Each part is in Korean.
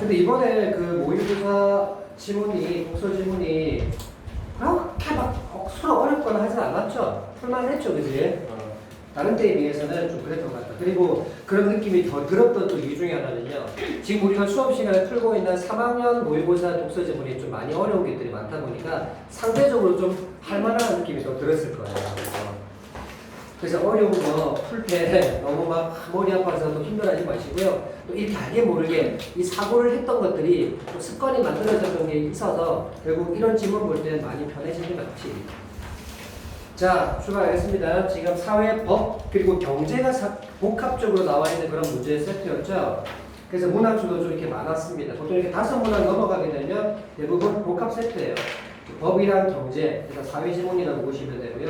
근데 이번에 그 모의고사 지문이, 독서 지문이 그렇게 막 억수로 어렵거나 하진 않았죠? 풀만했죠, 그지? 다른 때에 비해서는 좀 그랬던 것 같다. 그리고 그런 느낌이 더 들었던 또 이유 중에 하나는요. 지금 우리가 수업 시간에 풀고 있는 3학년 모의고사 독서 지문이 좀 많이 어려운 것들이 많다 보니까 상대적으로 좀 할만한 느낌이 더 들었을 거예요. 그래서 어려운 거 풀 때 너무 막 머리 아파서 또 힘들어하지 마시고요. 또 이렇게 알게 모르게 이 사고를 했던 것들이 또 습관이 만들어졌던 게 있어서 결국 이런 지문 볼 때 많이 편해지는 게 맞지. 자, 출발하겠습니다. 지금 사회, 법, 그리고 경제가 복합적으로 나와 있는 그런 문제의 세트였죠. 그래서 문항수도 좀 이렇게 많았습니다. 보통 이렇게 5문항 넘어가게 되면 대부분 복합 세트예요. 법이랑 경제, 그래서 사회 지문이라고 보시면 되고요.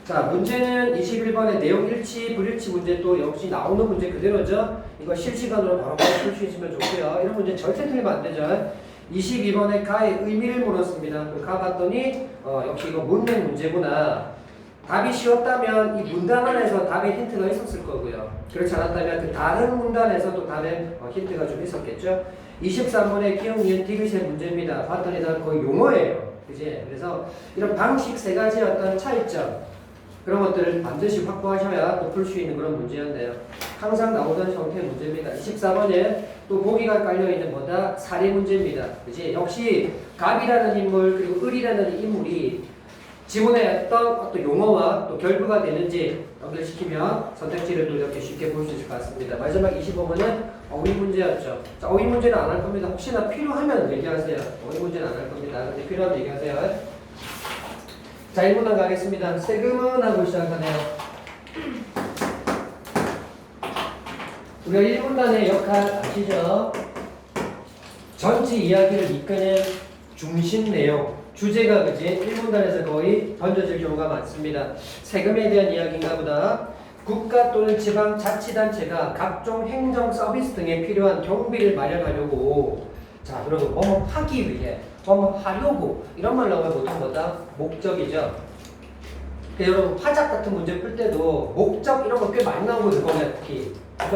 자, 문제는 21번의 내용 일치, 불일치 문제 또 역시 나오는 문제 그대로죠. 이거 실시간으로 바로 풀 수 있으면 좋고요. 이런 문제 절대 틀리면 안 되죠. 22번에 가의 의미를 물었습니다. 가 봤더니 역시 이거 문맥 문제구나. 답이 쉬웠다면 이 문단 안에서 답의 힌트가 있었을 거고요. 그렇지 않았다면 그 다른 문단에서 또 답의 힌트가 좀 있었겠죠. 23번의 기억, 니은, 디귿의 문제입니다. 봤더니 다 거의 용어예요. 그지? 그래서 이런 방식 세 가지의 어떤 차이점 그런 것들을 반드시 확보하셔야 또 풀 수 있는 그런 문제였네요. 항상 나오던 형태의 문제입니다. 24번에 또 보기가 깔려있는 뭐다? 사례 문제입니다. 그지? 역시 갑이라는 인물 그리고 을이라는 인물이 지문에 어떤 용어와 또 결부가 되는지 연결시키면 선택지를 또 이렇게 쉽게 볼 수 있을 것 같습니다. 마지막 25번은 어휘 문제였죠. 자, 어휘 문제는 안 할 겁니다. 혹시나 필요하면 얘기하세요. 어휘 문제는 안 할 겁니다. 근데 필요하면 얘기하세요. 자, 1문단 가겠습니다. 세금은 하고 시작하네요. 우리가 1문단의 역할 아시죠? 전체 이야기를 이끄는 중심 내용. 주제가 그지 1문단에서 거의 던져질 경우가 많습니다. 세금에 대한 이야기인가 보다. 국가 또는 지방자치단체가 각종 행정 서비스 등에 필요한 경비를 마련하려고 자 그리고 뭐 하기 위해 뭐 하려고 이런 말 나오면 보통 뭐다? 목적이죠. 여러분 파작 같은 문제 풀 때도 목적 이런 거 꽤 많이 나오거든요. 특히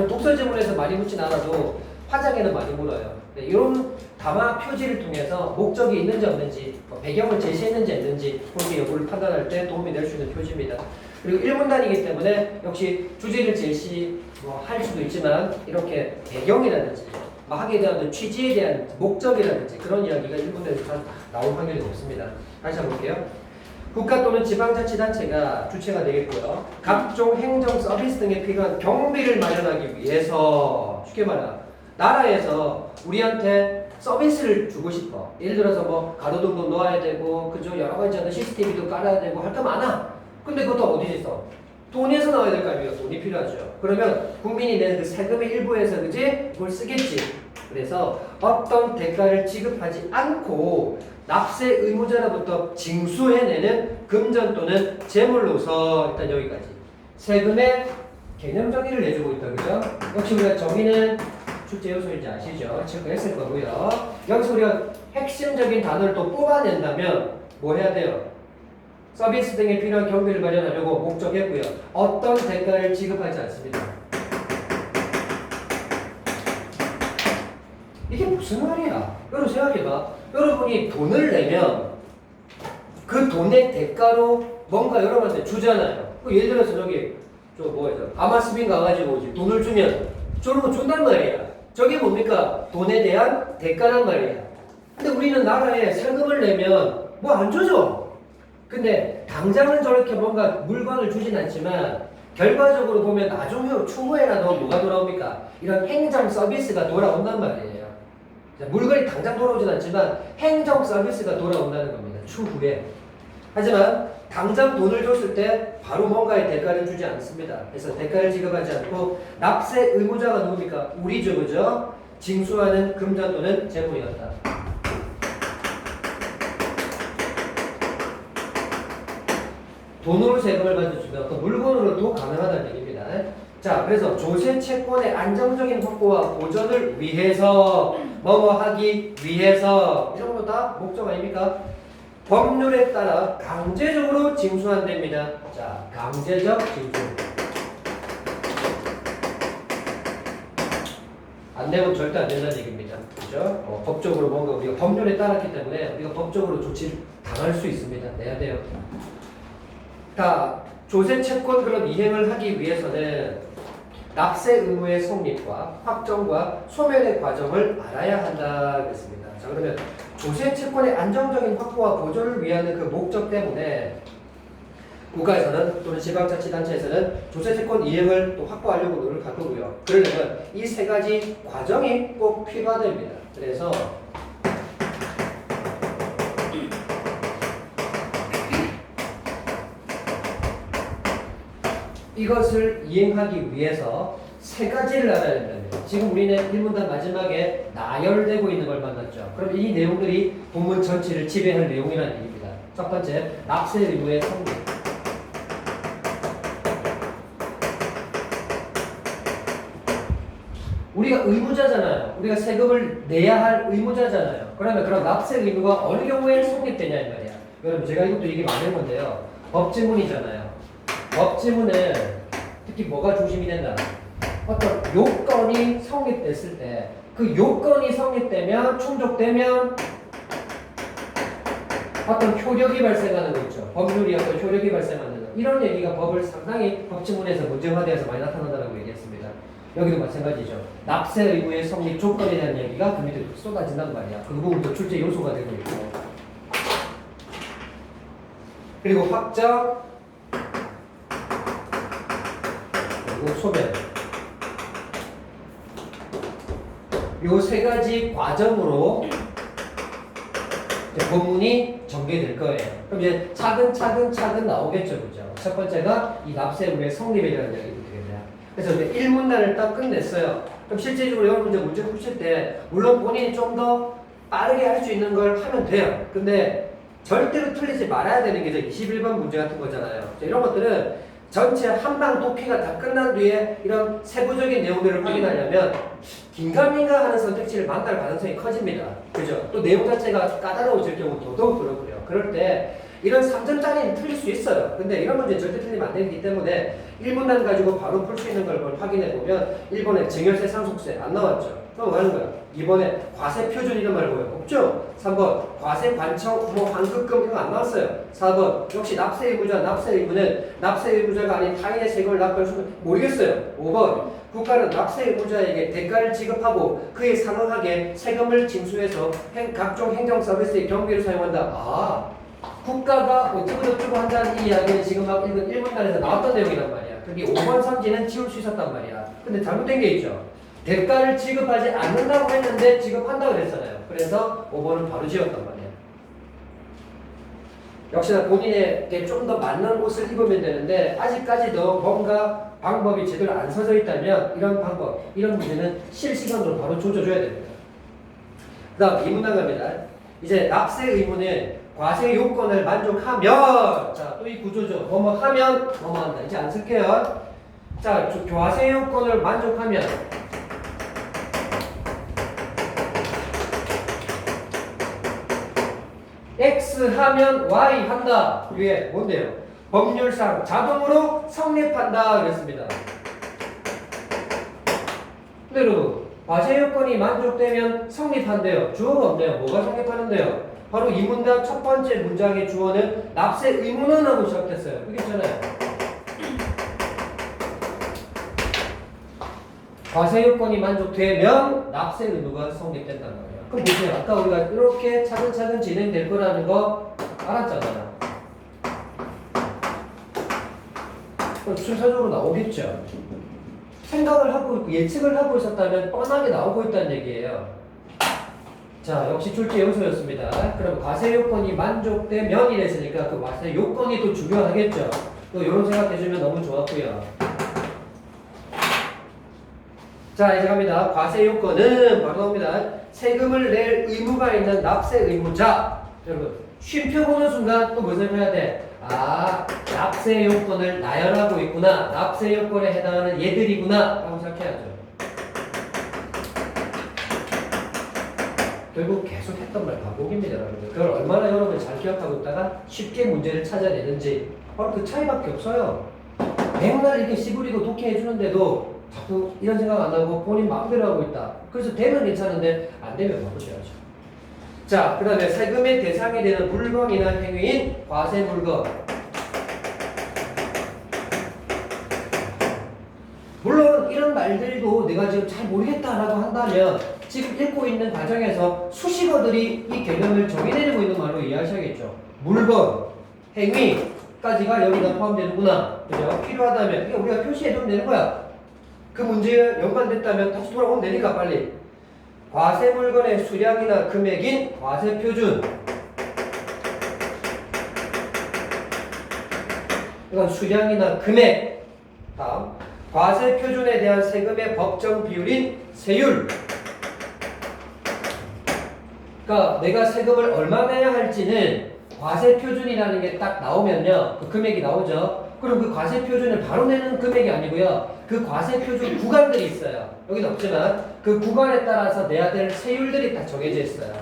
독서 지문에서 많이 묻진 않아도 파작에는 많이 물어요. 네, 이런 담화 표지를 통해서 목적이 있는지 없는지 배경을 제시했는지 없는지 그렇게 여부를 판단할 때 도움이 될 수 있는 표지입니다. 그리고 1문단이기 때문에 역시 주제를 제시할 수도 있지만 이렇게 배경이라든지 하게 대한 취지에 대한 목적이라든지 그런 이야기가 1문단에서 나올 확률이 높습니다. 다시 한번 볼게요. 국가 또는 지방자치단체가 주체가 되겠고요. 각종 행정 서비스 등에 필요한 경비를 마련하기 위해서 쉽게 말하면 나라에서 우리한테 서비스를 주고 싶어. 예를 들어서 뭐 가로등도 놓아야 되고 그죠 여러 가지 어떤 CCTV도 깔아야 되고 할 거 많아. 근데 그것도 어디서 써? 돈에서 나와야 될 거 아니에요. 돈이 필요하죠. 그러면 국민이 내는 그 세금의 일부에서 그지 그걸 쓰겠지. 그래서 어떤 대가를 지급하지 않고 납세 의무자로부터 징수해내는 금전 또는 재물로서 일단 여기까지 세금의 개념 정의를 내주고 있다. 그죠? 역시 우리가 정의는 출제 요소인지 아시죠? 체크했을 거고요. 여기서 우리가 핵심적인 단어를 또 뽑아낸다면 뭐 해야 돼요? 서비스 등에 필요한 경비를 마련하려고 목적했고요. 어떤 대가를 지급하지 않습니다. 이게 무슨 말이야? 여러분 생각해봐. 여러분이 돈을 내면 그 돈의 대가로 뭔가 여러분한테 주잖아요. 예를 들어서 저기 뭐죠? 아마스빈 가가지고 돈을 주면 저런 거 준단 말이야. 저게 뭡니까? 돈에 대한 대가란 말이야. 근데 우리는 나라에 세금을 내면 뭐 안 줘줘. 근데 당장은 저렇게 뭔가 물건을 주진 않지만 결과적으로 보면 나중에 추후에라도 뭐가 돌아옵니까? 이런 행정 서비스가 돌아온단 말이에요. 물건이 당장 돌아오진 않지만 행정 서비스가 돌아온다는 겁니다. 추후에. 하지만 당장 돈을 줬을 때 바로 뭔가의 대가를 주지 않습니다. 그래서 대가를 지급하지 않고 납세 의무자가 누굽니까? 우리죠. 그죠? 징수하는 금전 또는 재물이었다. 돈으로 세금을 받아주면 그 물건으로도 가능하다는 얘기입니다. 자, 그래서 조세 채권의 안정적인 확보와 보전을 위해서 뭐뭐 하기 위해서 이런 거 다 목적 아닙니까? 법률에 따라 강제적으로 징수한답니다. 자, 강제적 징수. 안 되면 절대 안 된다는 얘기입니다. 그죠? 법적으로 뭔가 우리가 법률에 따랐기 때문에 우리가 법적으로 조치를 당할 수 있습니다. 내야 돼요. 자, 조세 채권 그런 이행을 하기 위해서는 납세 의무의 성립과 확정과 소멸의 과정을 알아야 한다 그랬습니다. 자, 그러면 조세 채권의 안정적인 확보와 보존을 위한 그 목적 때문에 국가에서는 또는 지방자치단체에서는 조세채권 이행을 또 확보하려고 노력할 거고요. 그러려면 이 세 가지 과정이 꼭 필요하답니다. 그래서 이것을 이행하기 위해서 세 가지를 알아야 된답니다. 지금 우리는 1문단 마지막에 나열되고 있는 걸 만났죠. 그럼 이 내용들이 본문 전체를 지배할 내용이라는 얘기입니다. 첫 번째, 납세 의무의 성립. 우리가 의무자잖아요. 우리가 세금을 내야 할 의무자잖아요. 그러면 그런 납세 의무가 어느 경우에 성립되냐 이 말이야. 여러분 제가 이것도 얘기 많이 할 건데요. 법지문이잖아요. 법지문은 특히 뭐가 중심이 된다. 어떤 요건이 성립됐을 때 그 요건이 성립되면 충족되면 어떤 효력이 발생하는 거 있죠. 법률이 어떤 효력이 발생하는 거. 이런 얘기가 법을 상당히 법지문에서 문제화되어서 많이 나타난다고 얘기했습니다. 여기도 마찬가지죠. 납세 의무의 성립 조건에 대한 얘기가 그 밑에 쏟아진단 말이야. 그 부분도 출제 요소가 되고 있고. 그리고 확정, 그리고 소멸. 요 세 가지 과정으로 본문이 전개될 거예요. 그럼 이제 차근차근 나오겠죠, 그죠? 첫 번째가 이 납세 의무의 성립에 대한 얘기가 되겠네요. 그래서 이제 1문단을 딱 끝냈어요. 그럼 실제적으로 여러분 문제 푸실 때 물론 본인이 좀 더 빠르게 할 수 있는 걸 하면 돼요. 근데 절대로 틀리지 말아야 되는 게 이제 21번 문제 같은 거잖아요. 이런 것들은 전체 한방 독해가 다 끝난 뒤에 이런 세부적인 내용들을 확인하려면 긴가민가 하는 선택지를 만날 가능성이 커집니다. 그죠? 또 내용 자체가 까다로워질 경우 더더욱 그렇고요. 그럴 때 이런 3점짜리는 틀릴 수 있어요. 근데 이런 문제는 절대 틀리면 안 되기 때문에 1문단 가지고 바로 풀 수 있는 걸 확인해 보면 1번에 증여세 상속세 안 나왔죠. 그럼 뭐 하는 거야? 2번에 과세 표준 이런 말 보여. 없죠? 3번 과세 관청 뭐 환급금 이런 거 안 나왔어요. 4번 역시 납세 의무자 납세 의무는 납세 의무자가 아닌 타인의 세금을 납부할 수는 모르겠어요. 5번 국가는 납세 의무자에게 대가를 지급하고 그에 상응하게 세금을 징수해서 각종 행정 서비스의 경비를 사용한다. 아, 국가가 어쩌고 한다는 이 이야기는 지금 막 읽은 1문단에서 나왔던 내용이란 말이야. 그게 5번 선지는 지울 수 있었단 말이야. 근데 잘못된 게 있죠. 대가를 지급하지 않는다고 했는데 지급한다고 그랬잖아요. 그래서 5번은 바로 지웠단 말이야. 역시나 본인에게 좀 더 맞는 옷을 입으면 되는데 아직까지도 뭔가 방법이 제대로 안 서져 있다면 이런 방법, 이런 문제는 실시간으로 바로 조져줘야 됩니다. 그 다음 2문단 갑니다. 이제 납세 의무는 과세 요건을 만족하면, 자, 또 이 구조죠. 뭐뭐 하면, 뭐뭐 한다. 이제 안 쓸게요. 자, 과세 요건을 만족하면, X 하면 Y 한다. 위에 뭔데요? 법률상 자동으로 성립한다. 그랬습니다. 근데 여러분, 과세 요건이 만족되면 성립한대요. 주어가 없네요. 뭐가 성립하는데요? 바로 이 문단 첫 번째 문장의 주어는 납세 의무는 하고 시작했어요. 이게 있잖아요. 과세 요건이 만족되면 납세 의무가 성립된단 말이에요. 그럼 보세요. 아까 우리가 이렇게 차근차근 진행될 거라는 거 알았잖아요. 그럼 순서적으로 나오겠죠. 생각을 하고 있고 예측을 하고 있었다면 뻔하게 나오고 있다는 얘기예요. 자, 역시 출제 요소였습니다. 그럼 과세 요건이 만족되면 이랬으니까 그 과세 요건이 또 중요하겠죠. 또 이런 생각해주면 너무 좋았고요. 자, 이제 갑니다. 과세 요건은 바로 나옵니다. 세금을 낼 의무가 있는 납세 의무자. 여러분, 쉼표 보는 순간 또 무슨 해야 돼? 아, 납세 요건을 나열하고 있구나. 납세 요건에 해당하는 얘들이구나. 라고 생각해야죠. 결국 계속 했던 말 반복입니다, 여러분들. 그걸 얼마나 여러분이 잘 기억하고 있다가 쉽게 문제를 찾아내는지 바로 그 차이밖에 없어요. 맨날 이렇게 씨부리고 독해해 주는데도 자꾸 이런 생각 안 하고 본인 마음대로 하고 있다. 그래서 되면 괜찮은데 안 되면 바꾸셔야죠. 자, 그 다음에 세금의 대상이 되는 물건이나 행위인 과세 물건. 물론 이런 말들도 내가 지금 잘 모르겠다라고 한다면 지금 읽고 있는 과정에서 수식어들이 이 개념을 정의내리고 있는 말로 이해하셔야겠죠. 물건, 행위까지가 여기다 포함되는구나. 그죠? 필요하다면 이거 우리가 표시해두면 되는 거야. 그 문제에 연관됐다면 다시 돌아오면 되니까 빨리. 과세 물건의 수량이나 금액인 과세 표준. 이건 수량이나 금액. 다음. 과세 표준에 대한 세금의 법정 비율인 세율. 그러니까 내가 세금을 얼마 내야 할지는 과세 표준이라는 게 딱 나오면요. 그 금액이 나오죠. 그럼 그 과세 표준을 바로 내는 금액이 아니고요. 그 과세 표준 구간들이 있어요. 여기는 없지만 그 구간에 따라서 내야 될 세율들이 딱 정해져 있어요.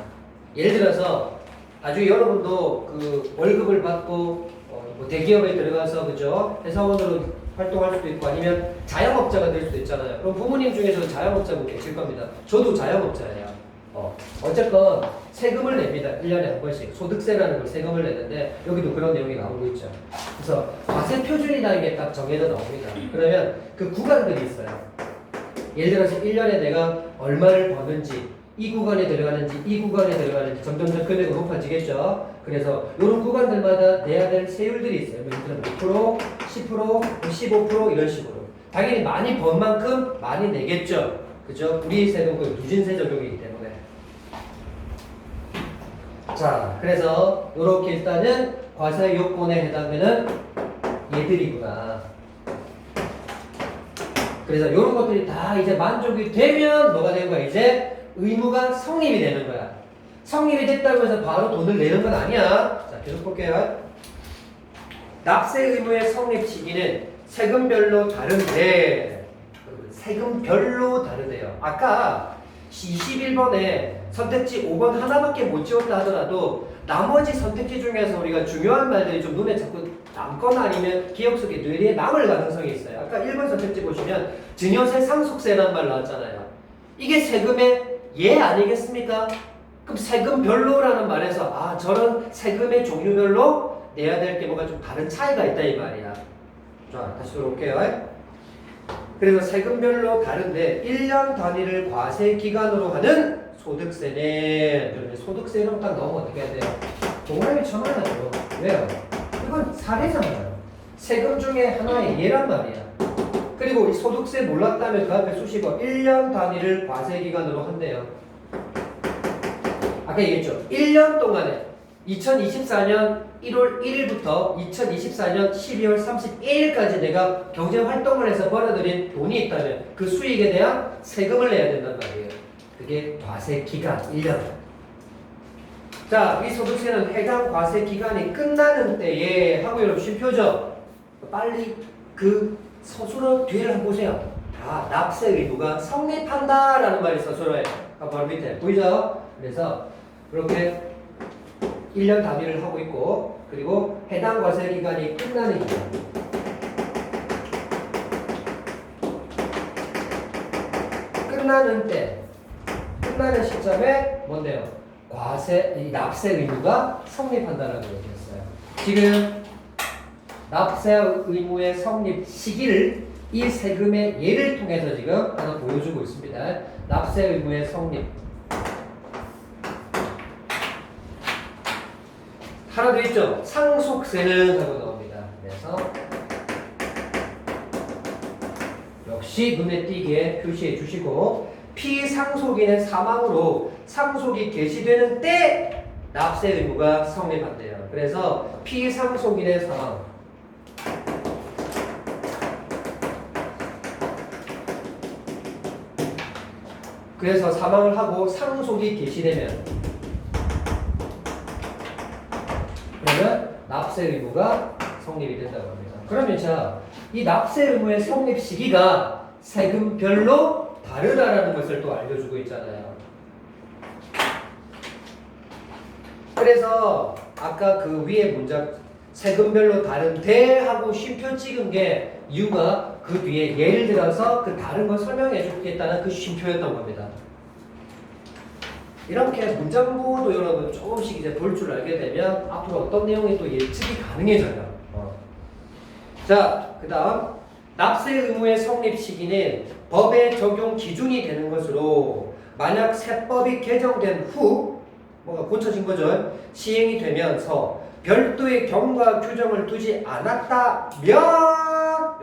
예를 들어서 나중에 여러분도 그 월급을 받고 뭐 대기업에 들어가서 그죠? 회사원으로 활동할 수도 있고 아니면 자영업자가 될 수도 있잖아요. 그럼 부모님 중에서 자영업자분 계실 겁니다. 저도 자영업자예요. 어쨌건 세금을 냅니다. 1년에 한 번씩. 소득세라는 걸 세금을 내는데 여기도 그런 내용이 나오고 있죠. 그래서 과세 표준이라는 게 딱 정해져 나옵니다. 그러면 그 구간들이 있어요. 예를 들어서 1년에 내가 얼마를 버는지 이 구간에 들어가는지 이 구간에 들어가는지 점점점 금액이 높아지겠죠. 그래서 이런 구간들마다 내야 될 세율들이 있어요. 예를 들어 5%, 10%, 15% 이런 식으로. 당연히 많이 번 만큼 많이 내겠죠. 그죠? 우리 세금은 누진세 적용이기 때문에. 자, 그래서 이렇게 일단은 과세 요건에 해당되는 얘들이구나. 그래서 이런 것들이 다 이제 만족이 되면 뭐가 되는 거야? 이제 의무가 성립이 되는 거야. 성립이 됐다고 해서 바로 돈을 내는 건 아니야. 자, 계속 볼게요. 납세 의무의 성립 시기는 세금별로 다른데, 세금별로 다르대요. 아까 21번에 선택지 5번 하나밖에 못 지웠다 하더라도 나머지 선택지 중에서 우리가 중요한 말들이 좀 눈에 자꾸 남거나 아니면 기억 속에 뇌리에 남을 가능성이 있어요. 아까 1번 선택지 보시면 증여세 상속세라는 말 나왔잖아요. 이게 세금의 예 아니겠습니까? 그럼 세금별로라는 말에서 아 저런 세금의 종류별로 내야 될 게 뭐가 좀 다른 차이가 있다 이 말이야. 자 다시 돌아올게요. 그래서 세금별로 다른데 1년 단위를 과세 기간으로 하는 소득세는 소득세는 딱 넣으면 어떻게 해야 돼요? 동그라미 쳐놔야죠. 왜요? 이건 사례잖아요. 세금 중에 하나의 예란 말이야. 그리고 이 소득세 몰랐다면 그 앞에 수식어 1년 단위를 과세 기간으로 한대요. 아까 얘기했죠. 1년 동안에 2024년 1월 1일부터 2024년 12월 31일까지 내가 경제활동을 해서 벌어들인 돈이 있다면 그 수익에 대한 세금을 내야 된단 말이에요. 그게 과세 기간 1년. 자, 이 소득세는 해당 과세 기간이 끝나는 때에 하고 여러분 쉼표죠. 빨리 그 서술어 뒤를 한번 보세요. 다 납세 의무가 성립한다라는 말이 서술어에 바로 밑에 보이죠? 그래서 이렇게 1년 단위를 하고 있고 그리고 해당 과세 기간이 끝나는 기간. 끝나는 때, 끝나는 시점에 뭔데요? 이 납세 의무가 성립한다라고 얘기했어요. 지금 납세 의무의 성립 시기를 이 세금의 예를 통해서 지금 하나 보여주고 있습니다. 납세 의무의 성립. 하나 더 있죠? 상속세는 하고 나옵니다. 그래서 역시 눈에 띄게 표시해 주시고 피상속인의 사망으로 상속이 개시되는 때 납세 의무가 성립한대요. 그래서 피상속인의 사망 그래서 사망을 하고 상속이 개시되면 그러면 납세 의무가 성립이 된다고 합니다. 그러면 자, 이 납세 의무의 성립 시기가 세금별로 다르다라는 것을 또 알려주고 있잖아요. 그래서 아까 그 위에 문장 세금별로 다른 대하고 쉼표 찍은 게 이유가 그 뒤에 예를 들어서 그 다른 걸 설명해 주겠다는 그 쉼표였던 겁니다. 이렇게 문장부도 여러분 조금씩 이제 볼 줄 알게 되면 앞으로 어떤 내용이 또 예측이 가능해져요. 자, 그 다음 납세 의무의 성립 시기는 법의 적용 기준이 되는 것으로 만약 세법이 개정된 후 뭔가 고쳐진 거죠. 시행이 되면서 별도의 경과 규정을 두지 않았다면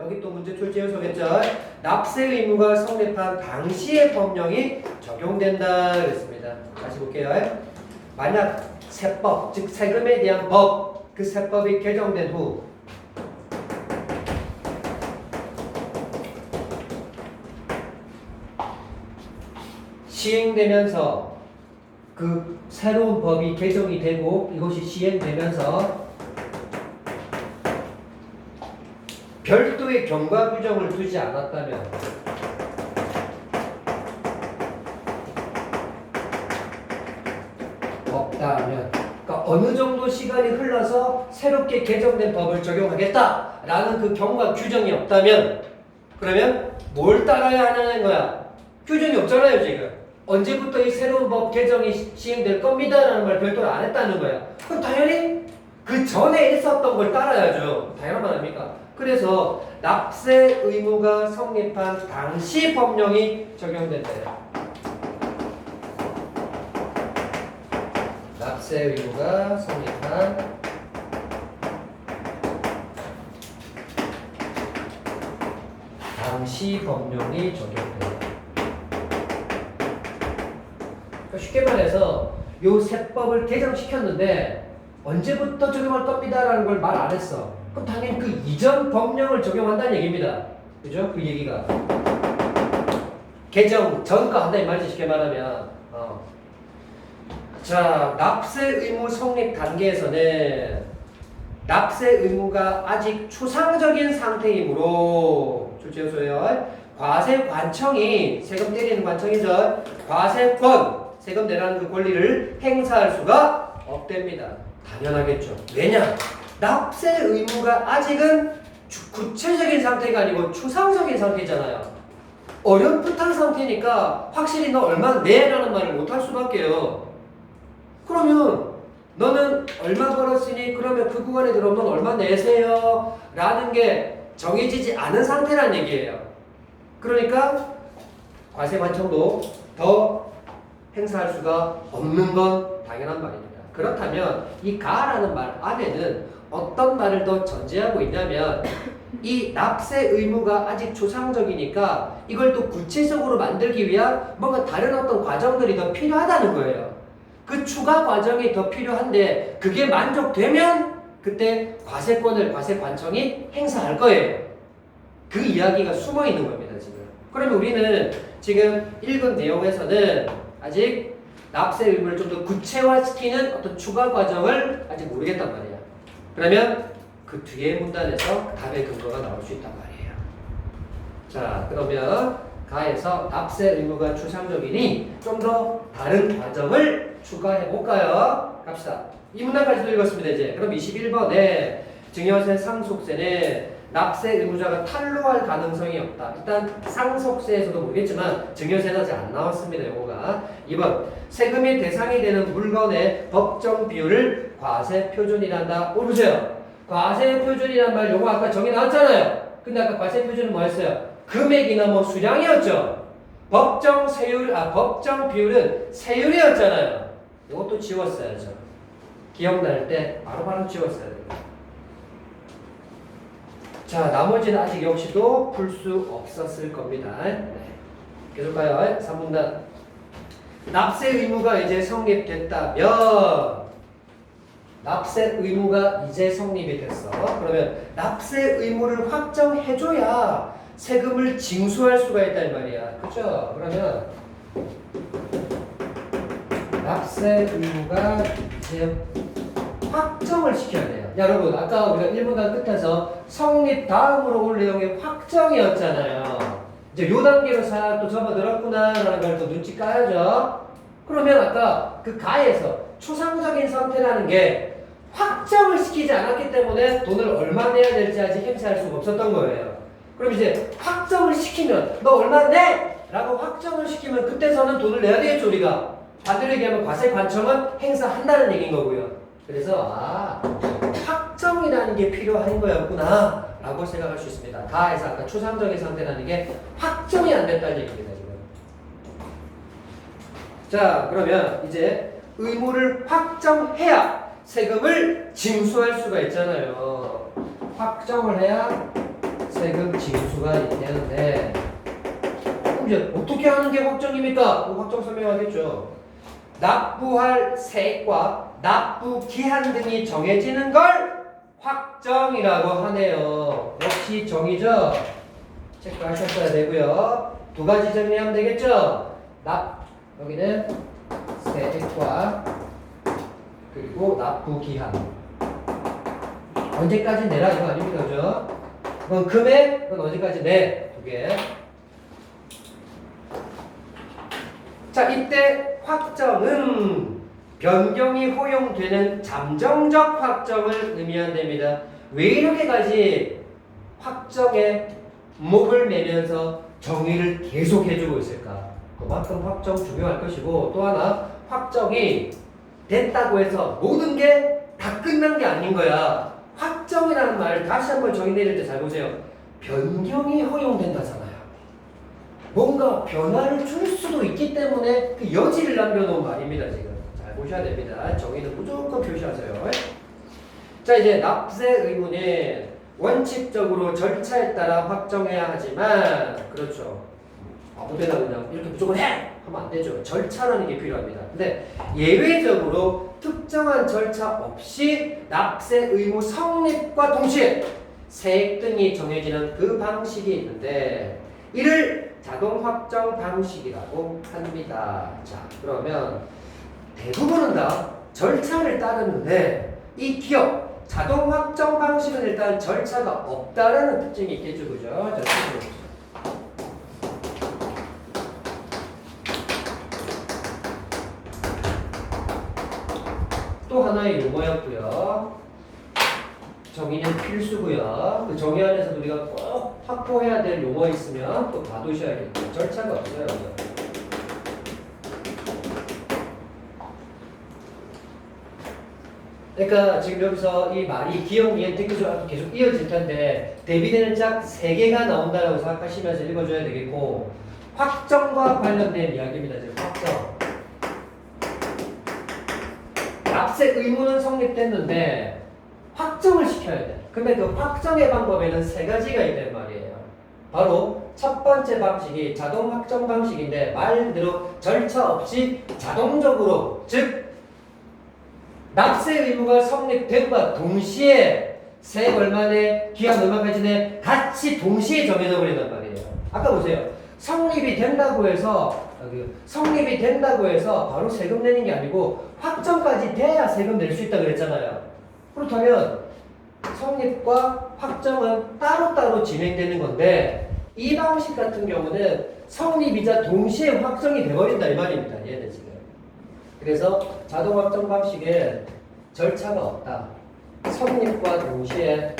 여기 또 문제 출제 요소겠죠. 납세 의무가 성립한 당시의 법령이 적용된다 그랬습니다. 다시 볼게요. 만약 세법, 즉 세금에 대한 법, 그 세법이 개정된 후 시행되면서 그 새로운 법이 개정이 되고 이것이 시행되면서 별도의 경과 규정을 두지 않았다면 없다면 그러니까 어느 정도 시간이 흘러서 새롭게 개정된 법을 적용하겠다라는 그 경과 규정이 없다면 그러면 뭘 따라야 하는 거야? 규정이 없잖아요 지금. 언제부터 이 새로운 법 개정이 시행될 겁니다 라는 말 별도로 안 했다는 거야. 그럼 당연히 그 전에 있었던 걸 따라야죠. 당연한 말 아닙니까? 그래서 납세 의무가 성립한 당시 법령이 적용된대요. 납세 의무가 성립한 당시 법령이 적용돼요. 쉽게 말해서 요 세법을 개정시켰는데 언제부터 적용할 겁니다 라는 걸 말 안 했어. 그럼 당연히 그 이전 법령을 적용한다는 얘기입니다. 그죠? 그 얘기가 개정 전과 한다 이 말이지 쉽게 말하면. 자, 납세 의무 성립 단계에서는 납세 의무가 아직 추상적인 상태이므로 출제요소요. 과세 관청이 세금 때리는 관청이죠. 과세권 세금 내라는 그 권리를 행사할 수가 없답니다. 당연하겠죠. 왜냐? 납세 의무가 아직은 구체적인 상태가 아니고 추상적인 상태잖아요. 어렴풋한 상태니까 확실히 너 얼마 내라는 말을 못할 수밖에요. 그러면 너는 얼마 벌었으니 그러면 그 구간에 들어오면 얼마 내세요 라는 게 정해지지 않은 상태란 얘기예요. 그러니까 과세관청도 더 행사할 수가 없는 건 당연한 말입니다. 그렇다면 이 가라는 말 안에는 어떤 말을 더 전제하고 있냐면 이 납세 의무가 아직 추상적이니까 이걸 또 구체적으로 만들기 위한 뭔가 다른 어떤 과정들이 더 필요하다는 거예요. 그 추가 과정이 더 필요한데 그게 만족되면 그때 과세권을 과세관청이 행사할 거예요. 그 이야기가 숨어 있는 겁니다, 지금. 그러면 우리는 지금 읽은 내용에서는 아직 납세 의무를 좀 더 구체화시키는 어떤 추가 과정을 아직 모르겠단 말이야. 그러면 그 뒤에 문단에서 답의 근거가 나올 수 있단 말이에요. 자, 그러면 가에서 납세 의무가 추상적이니 좀 더 다른 과정을 추가해 볼까요? 갑시다. 이 문단까지도 읽었습니다, 이제. 그럼 21번에 증여세 상속세는 납세 의무자가 탄로할 가능성이 없다. 일단 상속세에서도 모르겠지만 증여세는 아직 안 나왔습니다. 요거가 2번 세금의 대상이 되는 물건의 법정 비율을 과세 표준이란다. 보세요. 과세 표준이란 말 요거 아까 정의 나왔잖아요. 근데 아까 과세 표준은 뭐였어요? 금액이나 뭐 수량이었죠. 법정 비율은 세율이었잖아요. 요것도 지웠어야죠. 기억날 때 바로바로 지웠어야 돼요. 자, 나머지는 아직 역시도 풀 수 없었을 겁니다. 네. 계속 가요. 3문단. 납세 의무가 이제 성립됐다면 납세 의무가 이제 성립이 됐어. 그러면 납세 의무를 확정해줘야 세금을 징수할 수가 있단 말이야. 그렇죠? 그러면 납세 의무가 이제 확정을 시켜야 돼요. 여러분, 아까 우리가 1문단 끝에서 성립 다음으로 올 내용이 확정이었잖아요. 이제 요 단계로 싹 또 접어들었구나 라는 걸 또 눈치 까야죠. 그러면 아까 그 가에서 추상적인 상태라는 게 확정을 시키지 않았기 때문에 돈을 얼마 내야 될지 아직 행사할 수가 없었던 거예요. 그럼 이제 확정을 시키면 너 얼마 내? 라고 확정을 시키면 그때서는 돈을 내야 되겠죠 우리가. 반대로 얘기하면 과세관청은 행사한다는 얘기인 거고요. 그래서 확정이라는 게 필요한 거였구나 라고 생각할 수 있습니다. 다해서 아까 추상적인 상태라는 게 확정이 안 됐다는 얘기입니다. 지금. 자 그러면 이제 의무를 확정해야 세금을 징수할 수가 있잖아요. 확정을 해야 세금 징수가 되는데 그럼 이제 어떻게 하는 게 확정입니까? 확정 설명하겠죠. 납부할 세액과 납부 기한 등이 정해지는 걸 확정이라고 하네요. 역시 정의죠. 체크하셨어야 되고요. 두 가지 정리하면 되겠죠. 여기는 세액과 그리고 납부 기한 언제까지 내라 이거 아닙니까, 그죠? 그건 금액, 그건 언제까지 내 두 개. 자, 이때 확정은 변경이 허용되는 잠정적 확정을 의미한답니다. 왜 이렇게까지 확정에 목을 매면서 정의를 계속 해주고 있을까? 그만큼 확정 중요할 것이고 또 하나 확정이 됐다고 해서 모든 게 다 끝난 게 아닌 거야. 확정이라는 말을 다시 한번 정의 내릴 때 잘 보세요. 변경이 허용된다잖아요. 뭔가 변화를 줄 수도 있기 때문에 그 여지를 남겨놓은 말입니다. 지금 잘 보셔야 됩니다. 정의는 무조건 표시하세요. 자 이제 납세 의무는 원칙적으로 절차에 따라 확정해야 하지만 그렇죠. 아무데나 그냥 이렇게 무조건 해! 하면 안 되죠. 절차라는 게 필요합니다. 근데 예외적으로 특정한 절차 없이 납세 의무 성립과 동시에 세액 등이 정해지는 그 방식이 있는데 이를 자동 확정 방식이라고 합니다. 자, 그러면 대부분은 다 절차를 따르는데 이 기업 자동 확정 방식은 일단 절차가 없다라는 특징이 있겠죠, 그죠? 자, 또 하나의 용어였고요. 정의는 필수고요. 그 정의 안에서 우리가 꼭 확보해야 될 용어 있으면 또 봐두셔야겠죠. 절차가 없어요. 그러니까 지금 여기서 이 말이 기억, 이해, 듣기로 계속 이어질 텐데 대비되는 짝 3개가 나온다고 생각하시면서 읽어줘야 되겠고 확정과 관련된 이야기입니다. 지금 확정. 납세 의무는 성립됐는데 확정을 시켜야 돼. 근데 그 확정의 방법에는 3가지가 있단 말이에요. 바로 첫 번째 방식이 자동 확정 방식인데 말 그대로 절차 없이 자동적으로 즉 납세 의무가 성립된과 동시에 세액 얼마네 기한 얼마까지 내 같이 동시에 정해져 버린단 말이에요. 아까 보세요. 성립이 된다고 해서 바로 세금 내는 게 아니고 확정까지 돼야 세금 낼 수 있다 그랬잖아요. 그렇다면 성립과 확정은 따로따로 진행되는 건데 이 방식 같은 경우는 성립이자 동시에 확정이 돼버린다 이 말입니다. 얘는 지금. 그래서 자동 확정 방식에 절차가 없다. 성립과 동시에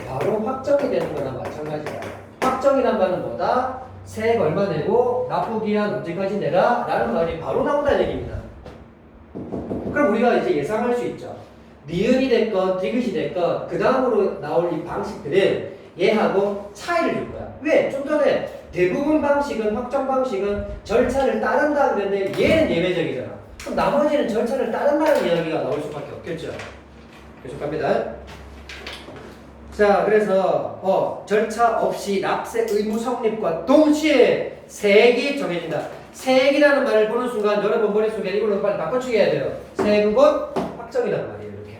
바로 확정이 되는 거나 마찬가지다. 확정이란 말은 뭐다? 세액 얼마 내고 납부기한 언제까지 내라 라는 말이 바로 나온다는 얘기입니다. 그럼 우리가 이제 예상할 수 있죠. 니은이 됐건 디귿이 됐건 그 다음으로 나올 이 방식들은 얘하고 차이를 줄 거야. 왜? 좀 전에 대부분 방식은 확정 방식은 절차를 따른다 그랬는데 얘는 예외적이잖아. 그럼 나머지는 절차를 따른다는 이야기가 나올 수밖에 없겠죠. 계속 갑니다. 자, 그래서 절차 없이 납세 의무 성립과 동시에 세액이 정해진다. 세액이라는 말을 보는 순간 여러분 머릿속에 이걸로 빨리 바꿔치기 해야 돼요. 세액은 곧 확정이란 말이에요. 이렇게.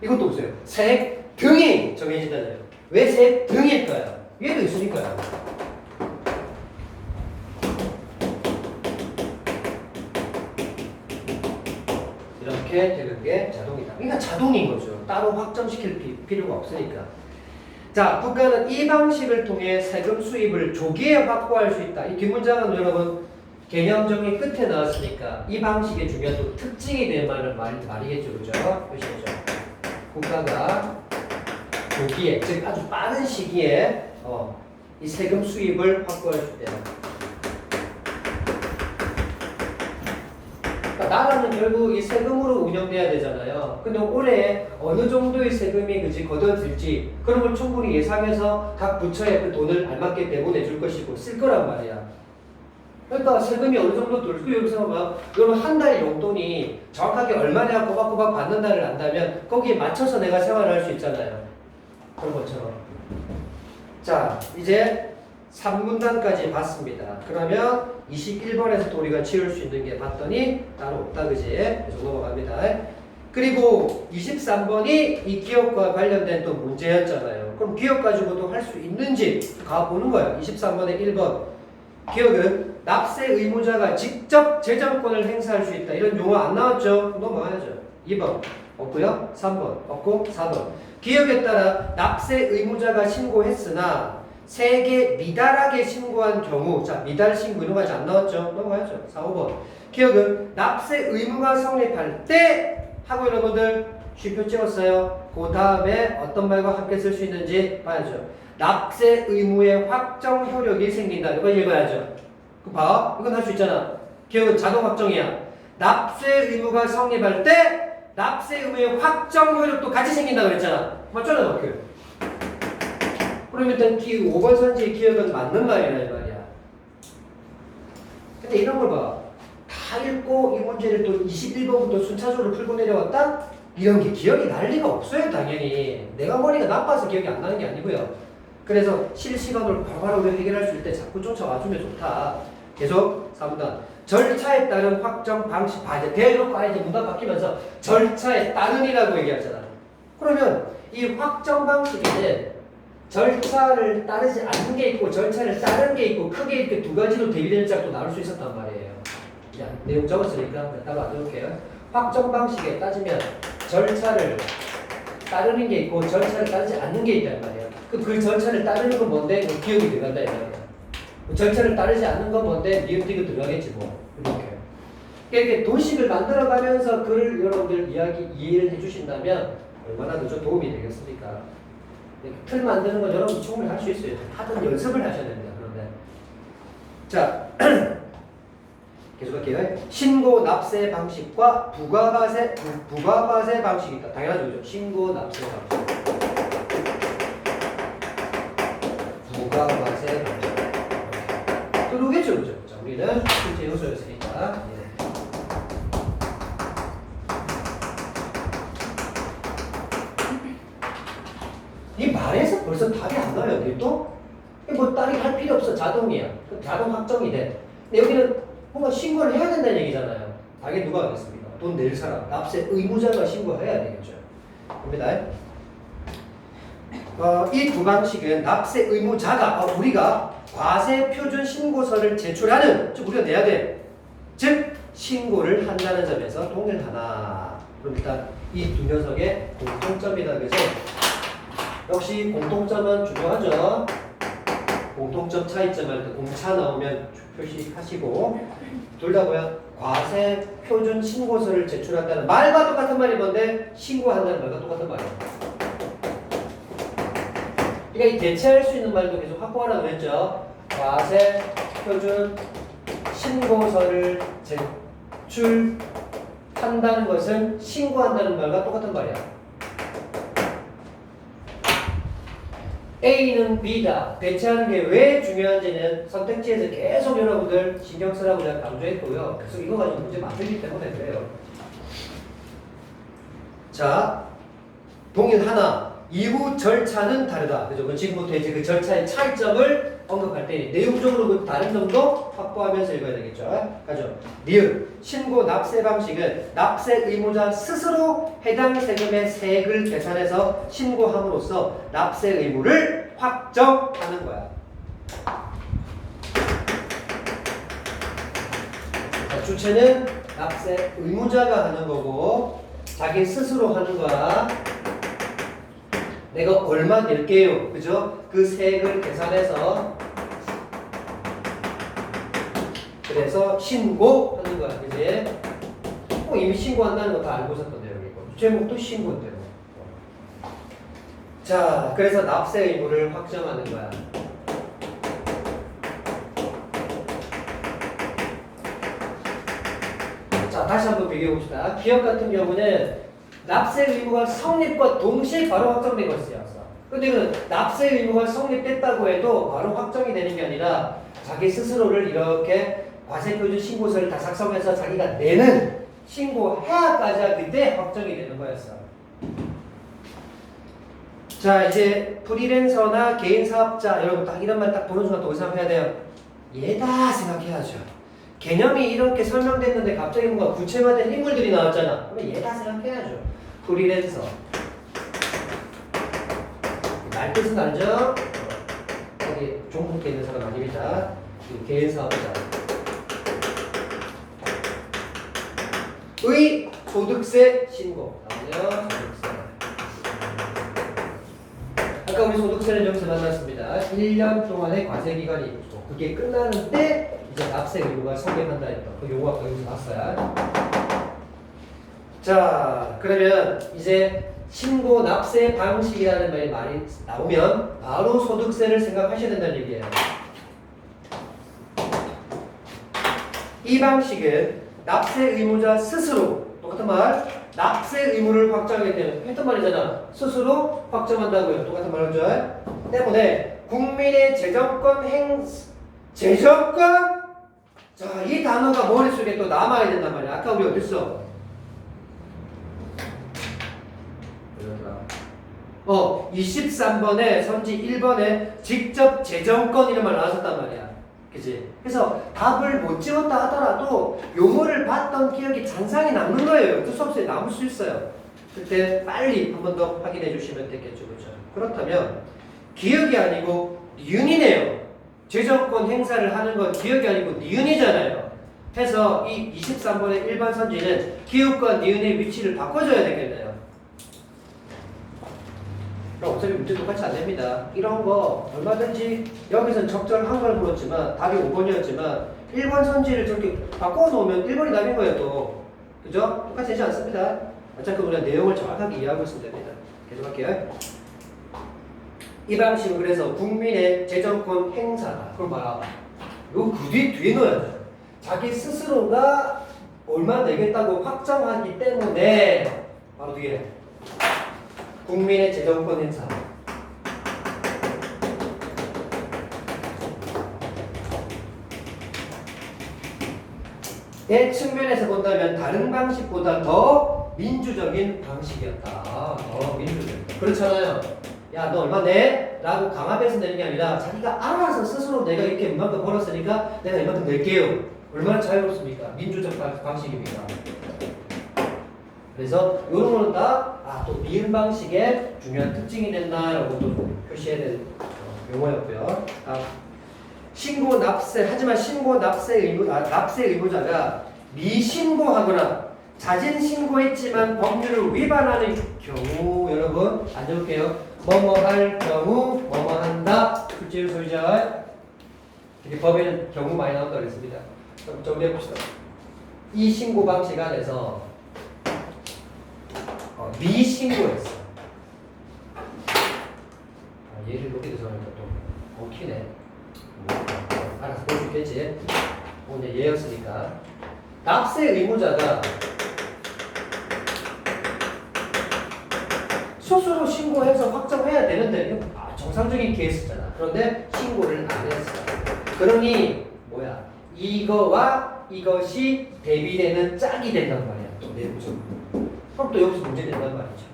이것도 보세요. 세액 등이 정해진다네요. 왜 세액 등일까요? 얘도 있으니까요. 이렇게 되는 게 자동이다. 그러니까 자동인 거죠. 따로 확정시킬 필요가 없으니까. 자, 국가는 이 방식을 통해 세금 수입을 조기에 확보할 수 있다. 이 뒷문장은 여러분 개념 정의 끝에 나왔으니까 이 방식의 중요한 또 특징이 될 만한 말이겠죠. 그죠? 보시죠. 국가가 조기에, 즉 아주 빠른 시기에 이 세금 수입을 확보할 수 있다. 그러니까 나라는 결국 이 세금으로 운영돼야 되잖아요. 근데 올해 어느 정도의 세금이 걷어들지 그런 걸 충분히 예상해서 각 부처에 그 돈을 알맞게 배분해 줄 것이고 쓸 거란 말이야. 그러니까 세금이 어느 정도 들고 여기서 막 여러분 한 달 용돈이 정확하게 얼마 내가 꼬박꼬박 받는다를 안다면 거기에 맞춰서 내가 생활을 할 수 있잖아요. 그런 것처럼. 자, 이제 3문단까지 봤습니다. 그러면 21번에서 우리가 치울 수 있는 게 봤더니 따로 없다, 그지? 계속 넘어갑니다. 그리고 23번이 이 기업과 관련된 또 문제였잖아요. 그럼 기업 가지고도 할 수 있는지 가보는 거예요. 23번에 1번. 기업은 납세 의무자가 직접 재정권을 행사할 수 있다. 이런 용어 안 나왔죠? 넘어가야죠. 2번. 없고요. 3번. 없고 4번. 기업에 따라 납세 의무자가 신고했으나 세계 미달하게 신고한 경우, 자, 미달 신고 이런 거 아직 안 나왔죠? 넘어가야죠. 4, 5번. 기업은 납세 의무가 성립할 때 하고 여러분들 쉼표 찍었어요. 그 다음에 어떤 말과 함께 쓸 수 있는지 봐야죠. 납세 의무의 확정 효력이 생긴다. 이거 읽어야죠. 그 봐. 이건 할 수 있잖아. 기업은 자동 확정이야. 납세 의무가 성립할 때 납세 의무의 확정 효력도 같이 생긴다 그랬잖아. 맞잖아, 맞게. 그럼 일단 5번 선지의 기억은 맞는 말이라 이 말이야. 근데 이런 걸 봐. 다 읽고 이 문제를 또 21번부터 순차적으로 풀고 내려왔다? 이런 게 기억이 날 리가 없어요, 당연히. 내가 머리가 나빠서 기억이 안 나는 게 아니고요. 그래서 실시간으로 바로바로 해결할 수 있을 때 자꾸 쫓아와주면 좋다. 계속 3단. 절차에 따른 확정 방식 이제 대놓고 이제 문단 바뀌면서 절차에 따른이라고 얘기하잖아. 그러면 이 확정 방식인데 절차를 따르지 않는 게 있고 절차를 따른 게 있고 크게 이렇게 두 가지로 대비되는 짝도 나올 수 있었단 말이에요. 야, 내용 적었으니까 따로 안 적을게요. 확정 방식에 따지면 절차를 따르는 게 있고 절차를 따르지 않는 게 있단 말이에요. 그 절차를 따르는 건 뭔데? 기억이 들어간다 이 말이야. 절차를 따르지 않는 건 뭔데? 니은티가 들어가겠지 뭐. 이렇게. 이렇게 도식을 만들어가면서 글을 여러분들 이해를 해주신다면 얼마나 더 도움이 되겠습니까? 틀 만드는 건 여러분 충분히 할 수 있어요. 하든 연습을 하셔야 됩니다. 그런데 자 계속할게요. 신고 납세 방식과 부가과세 방식이 있다. 당연하죠, 그죠? 신고 납세 방식, 부가과세 방식. 들어오겠죠, 그죠? 자, 우리는 실제 요소였으니까. 이 말에서 벌써 답이 안 나와요. 여기 또? 뭐 딸이 할 필요 없어. 자동이야. 자동 확정이 돼. 근데 여기는 뭔가 신고를 해야 된다는 얘기잖아요. 당연히 누가 하겠습니까? 돈 낼 사람. 납세 의무자가 신고해야 되겠죠. 갑니다. 이 두 방식은 납세 의무자가 우리가 과세 표준 신고서를 제출하는, 즉 우리가 내야 돼. 즉 신고를 한다는 점에서 동일하나. 그럼 일단 이 두 녀석의 공통점이다. 그래서 역시 공통점은 중요하죠. 공통점 차이점 할 때 공차 나오면 표시하시고, 둘 다 뭐야? 과세 표준 신고서를 제출한다는 말과 똑같은 말이 뭔데? 신고한다는 말과 똑같은 말이야. 그러니까 이 대체할 수 있는 말도 계속 확보하라고 그랬죠. 과세 표준 신고서를 제출한다는 것은 신고한다는 말과 똑같은 말이야. A는 B다. 대체하는 게 왜 중요한지는 선택지에서 계속 여러분들 신경 쓰라고 제가 강조했고요. 계속 이거 가지고 문제 만들기 때문에 그래요. 자, 동일 하나. 이후 절차는 다르다. 그죠? 지금부터 이제 그 절차의 차이점을 언급할 때 내용적으로 그 다른 점도 확보하면서 읽어야 되겠죠. 가죠. 니은 신고 납세 방식은 납세 의무자 스스로 해당 세금의 세액을 계산해서 신고함으로써 납세 의무를 확정하는 거야. 자, 주체는 납세 의무자가 하는 거고 자기 스스로 하는 거야. 내가 얼마 낼게요. 그죠? 그 세액을 계산해서 그래서 신고하는 거야. 그지? 이미 신고한다는 거 다 알고 있었던 내용이고 제목도 신고인데요. 자, 그래서 납세 의무를 확정하는 거야. 자, 다시 한번 비교해 봅시다. 기업 같은 경우는 납세 의무가 성립과 동시에 바로 확정된 것이었어. 근데 그 납세 의무가 성립됐다고 해도 바로 확정이 되는 게 아니라 자기 스스로를 이렇게 과세표준 신고서를 다 작성해서 자기가 내는 신고해야까지 그때 확정이 되는 거였어. 자, 이제 프리랜서나 개인 사업자 여러분 딱 이런 말 딱 보는 순간 또 생각해야 돼요. 얘다 생각해야죠. 개념이 이렇게 설명됐는데 갑자기 뭔가 구체화된 인물들이 나왔잖아. 그러면 얘다 생각해야죠. 프리랜서. 말 뜻은 알죠? 여기 종북에 있는 사람 아닙니다. 개인 사업자. 의 소득세 신고. 나오죠? 소득세. 아까 우리 소득세는 여기서 만났습니다. 1년 동안의 과세기간이 있고 그게 끝나는 때 이제 납세 의무가 성립한다 했던 그 용어가 여기서 나왔어요. 자, 그러면 이제 신고 납세 방식이라는 말이 많이 나오면 바로 소득세를 생각하셔야 된다는 얘기예요. 이 방식은 납세 의무자 스스로 똑같은 말 납세 의무를 확정하게 되는 했던 말이잖아. 스스로 확정한다고요. 똑같은 말이죠. 때문에 국민의 재정권 자, 이 단어가 머릿속에 또 남아야 된단 말이야. 아까 우리 어딨어? 23번에 선지 1번에 직접 재정권 이런 말 나왔었단 말이야. 그치? 그래서 답을 못 지웠다 하더라도 용어를 봤던 기억이 잔상이 남는 거예요. 어쩔 수 없어요. 남을 수 있어요. 그때 빨리 한 번 더 확인해 주시면 되겠죠. 그렇죠? 그렇다면 기억이 아니고 니은이네요. 재정권 행사를 하는 건 기억이 아니고 니은이잖아요. 해서 이 23번의 일반 선지는 기억과 니은의 위치를 바꿔줘야 되겠네요. 어차피 문제 똑같이 안 됩니다. 이런 거 얼마든지 여기서는 적절한 걸 물었지만 답이 5번이었지만 1번 선지를 저렇게 바꿔 놓으면 1번이 답인 거예요 또. 그죠? 똑같이 되지 않습니다. 어차피 우리가 내용을 정확하게 이해하고 있으면 됩니다. 계속할게요. 이 방식은 그래서 국민의 재정권 행사다. 그럼 봐라. 이거 그 뒤에 넣어야 돼. 자기 스스로가 얼마 내겠다고 확정하기 때문에 바로 뒤에 국민의 재정권 행사. 의 측면에서 본다면 다른 방식보다 더 민주적인 방식이었다. 더 민주적인. 그렇잖아요. 야, 너 얼마 내? 라고 강압해서 내는 게 아니라 자기가 알아서 스스로 내가 이렇게 이만큼 벌었으니까 내가 이만큼 낼게요. 얼마나 자유롭습니까? 민주적 방식입니다. 그래서 이런 거는 다 또 미음 방식의 중요한 특징이 된다라고 또 표시해야 되는 용어였고요. 신고 납세 하지만 신고 납세 의무자가 미신고하거나 자진 신고했지만 법률을 위반하는 경우 여러분 안 적을게요. 뭐뭐 할 경우 뭐뭐 한다. 실제로 소유자 이렇게 법에는 경우 많이 나온다고 했습니다. 그럼 정리해 봅시다. 이 신고 방식 안에서 미신고했어. 얘를 높게 들어가니까 또 먹히네. 알아서 볼 수 있겠지. 이제 얘였으니까 납세 의무자가 스스로 신고해서 확정해야 되는데 정상적인 케이스잖아. 그런데 신고를 안 했어. 그러니 뭐야? 이거와 이것이 대비되는 짝이 된단 말이야. 또 내부적으로. 그럼 또 여기서 문제 된단 말이죠.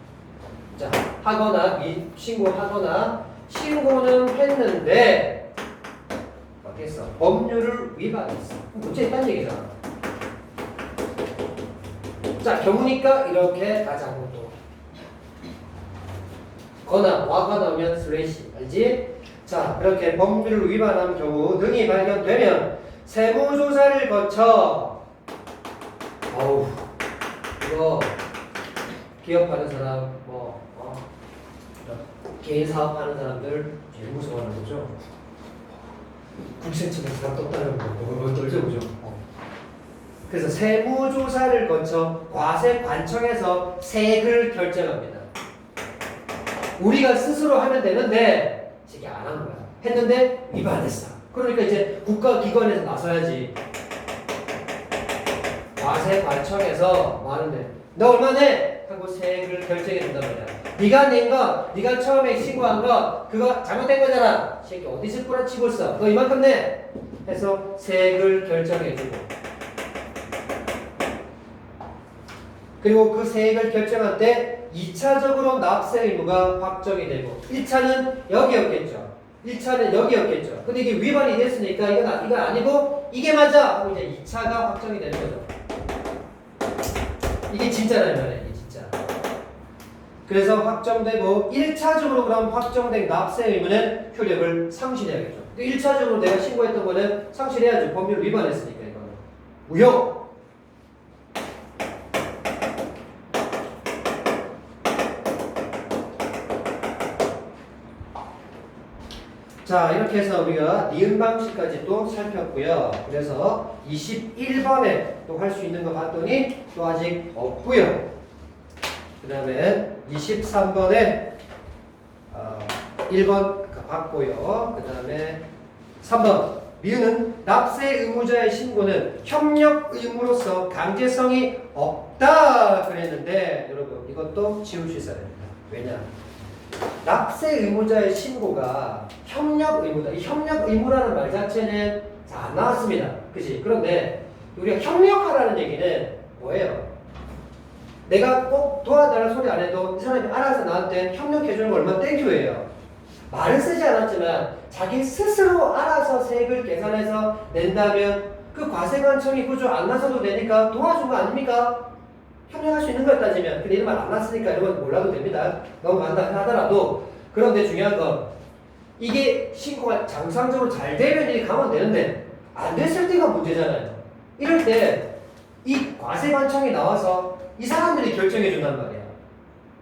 자, 하거나 신고하거나 신고는 했는데 어땠어? 법률을 위반했어. 문제 있다는 얘기잖아. 자, 경우니까 이렇게 가자고 또. 거나 와가 나오면 슬래시 알지? 자, 그렇게 법률을 위반한 경우 등이 발견되면 세무조사를 거쳐 이거 기업하는 사람 개인 사업하는 사람들 제일 무서워하는 거죠. 국세청에서 사람 떴다는 거, 뭐 떨죠, 그죠? 그래서 세무조사를 거쳐 과세관청에서 세액을 결정합니다. 우리가 스스로 하면 되는데 이게 안 한 거야. 했는데 위반했어. 그러니까 이제 국가기관에서 나서야지. 과세관청에서 뭐 하는데 너 얼마 내? 하고 세액을 결정해 준단 말이야. 네가 낸 거, 네가 처음에 신고한 거 그거 잘못된 거잖아. 새끼 어디서 꼬라치고 있어? 너 이만큼 내? 해서 세액을 결정해 주고 그리고 그 세액을 결정할 때 2차적으로 납세 의무가 확정이 되고 1차는 여기였겠죠. 1차는 여기였겠죠. 근데 이게 위반이 됐으니까 이건 아니고 이게 맞아 하고 이제 2차가 확정이 되는 거죠. 이게 진짜라는 말이에요. 이게 진짜. 그래서 확정되고 1차적으로 그럼 확정된 납세 의무는 효력을 상실해야겠죠. 1차적으로 내가 신고했던 거는 상실해야죠. 법률 위반했으니까 이거는. 무효. 자, 이렇게 해서 우리가 니은 방식까지 또 살폈고요. 그래서 21번에 또 할 수 있는 거 봤더니 또 아직 없고요. 그 다음에 23번에 1번 봤고요. 그 다음에 3번 미은은 납세 의무자의 신고는 협력 의무로서 강제성이 없다 그랬는데 여러분 이것도 지울 수 있어야 됩니다. 왜냐? 납세 의무자의 신고가 협력 의무다. 이 협력 의무라는 말 자체는 잘 안 나왔습니다. 그치? 그런데 우리가 협력하라는 얘기는 뭐예요? 내가 꼭 도와달라는 소리 안 해도 이 사람이 알아서 나한테 협력해주는 거 얼마나 땡큐예요. 말은 쓰지 않았지만 자기 스스로 알아서 세액을 계산해서 낸다면 그 과세관청이 구조 안 나서도 되니까 도와준 거 아닙니까? 협력할 수 있는 걸 따지면 근데 이런 말 안 났으니까 이런 건 몰라도 됩니다. 넘어간다 하더라도 그런데 중요한 건 이게 신고가 정상적으로 잘 되면 이게 가면 되는데 안 됐을 때가 문제잖아요. 이럴 때 이 과세관청이 나와서 이 사람들이 결정해 준단 말이야.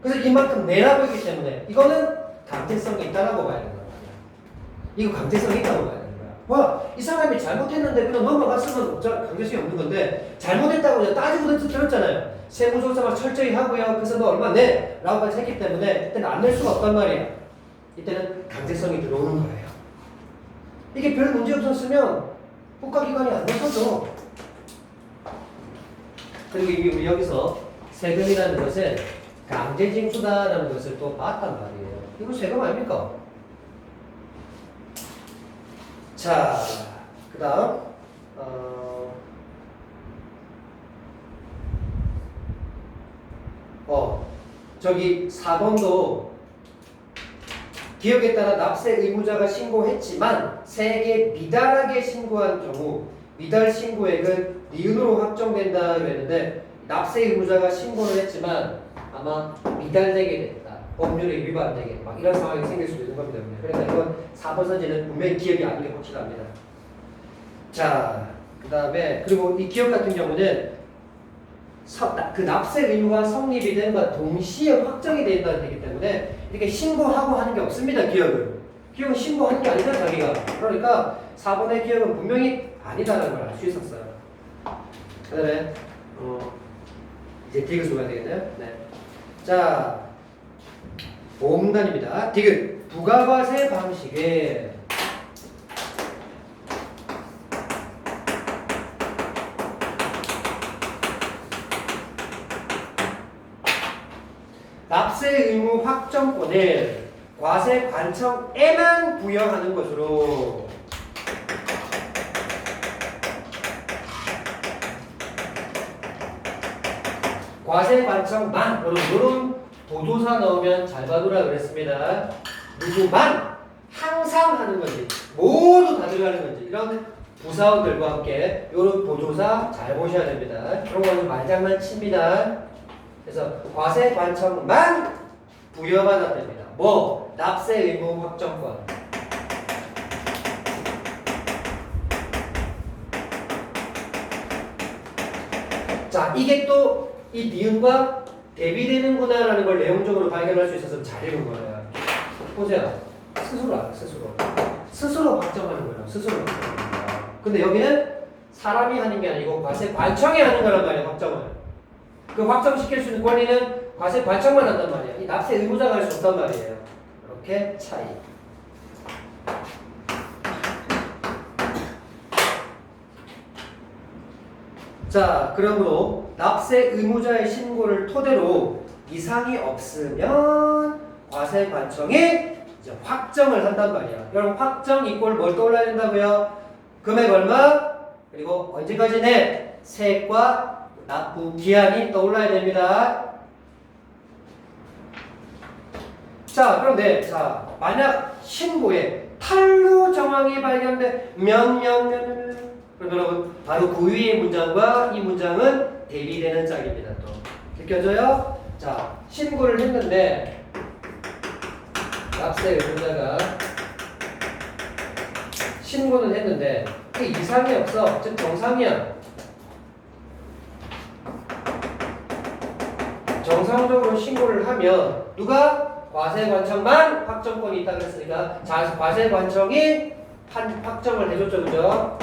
그래서 이만큼 내라고 했기 때문에 이거는 강제성이 있다라고 봐야 된단 말이야. 이거 강제성이 있다고 봐야 되는 거야. 와, 이 사람이 잘못했는데 그냥 넘어갔으면 강제성이 없는 건데 잘못했다고 그냥 따지고 들었잖아요. 세무조사만 철저히 하고요. 그래서 너 얼마 내? 라고까지 했기 때문에 이때는 안 낼 수가 없단 말이야. 이때는 강제성이 들어오는 거예요. 이게 별 문제 없었으면 국가기관이 안 나서죠. 그리고 우리 여기서 세금이라는 것은 강제징수다라는 것을 또 봤단 말이에요. 이거 세금 아닙니까? 자, 그 다음 저기 4번도 기억에 따라 납세 의무자가 신고했지만 세액에 미달하게 신고한 경우 미달 신고액은 니은으로 확정된다 그랬는데 납세 의무자가 신고를 했지만 아마 미달되게 됐다. 법률에 위반되게 막 이런 상황이 생길 수도 있는 겁니다. 그러니까 이건 4번 선지는 분명히 기억이 안 나게 확실합니다. 자, 그 다음에 그리고 이 기억 같은 경우는 그 납세 의무가 성립이 되는 것과 동시에 확정이 된다는 얘기 때문에 이렇게 신고하고 하는 게 없습니다. 기억은 신고하는 게 아니다 자기가. 그러니까 4번의 기억은 분명히 아니다라는 걸 알 수 있었어요. 그 다음에 이제 디귿 줘야 되겠네요. 네. 자, 5문단입니다. 디귿 부가과세 방식에 납세 의무 확정권을 과세관청에만 부여하는 것으로 과세관청만 이런 보조사 넣으면 잘 봐두라 그랬습니다. 누구만 항상 하는 건지 모두 다 들어가는 건지 이런 부사원들과 함께 이런 보조사 잘 보셔야 됩니다. 그런 거는 말장난 칩니다. 그래서 과세관청만 부여받아야 됩니다. 뭐? 납세 의무 확정권. 자, 이게 또 이 니은과 대비되는구나라는 걸 내용적으로 발견할 수 있어서 잘 읽은 거예요. 보세요. 스스로 알아, 스스로. 스스로 확정하는 거예요. 스스로 확정하는 거예요. 근데 여기는 사람이 하는 게 아니고 과세 관청이 하는 거란 말이에요. 확정을. 그 확정시킬 수 있는 권리는 과세 관청만 한단 말이에요. 이 납세 의무자가 할 수 없단 말이에요. 이렇게 차이. 자, 그러므로 납세 의무자의 신고를 토대로 이상이 없으면 과세관청이 이제 확정을 한단 말이야. 여러분 확정 이꼴 뭘 떠올라야 된다고요? 금액 얼마? 그리고 언제까지 내? 세액과 납부 기한이 떠올라야 됩니다. 자, 그런데 자 만약 신고에 탈루 정황이 발견돼 그럼 여러분 바로 그 위의 문장과 이 문장은 대비되는 짝입니다. 또 느껴져요? 자, 신고를 했는데 납세 의무자가 신고는 했는데 그 이상이 없어. 즉 정상이야. 정상적으로 신고를 하면 누가? 과세관청만 확정권이 있다 그랬으니까 자, 과세관청이 확정을 해줬죠. 그죠?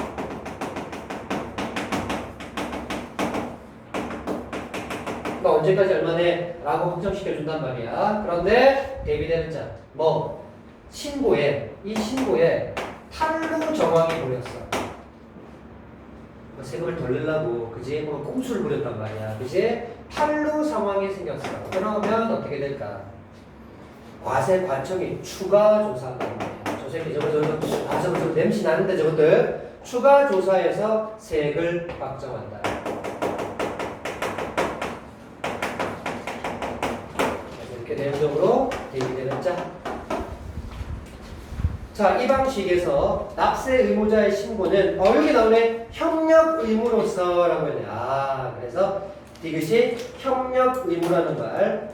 그러니까 언제까지 얼마네? 라고 확정시켜준단 말이야. 그런데 대비되는 자 뭐? 이 신고에 탈루 정황이 보였어. 세금을 덜 내려고 그지? 뭐 꼼수를 부렸단 말이야. 그지? 탈루 상황이 생겼어. 그러면 어떻게 될까? 과세관청이 추가 조사한단 말이야. 저 새끼 저거 냄새 나는데 저것들 추가 조사해서 세액을 확정한다. 이렇게 내용적으로 대비되는 자. 자, 이 방식에서 납세 의무자의 신고는 여기 나오네. 협력 의무로서 라고 했네. 아, 그래서 이것이 협력 의무라는 말.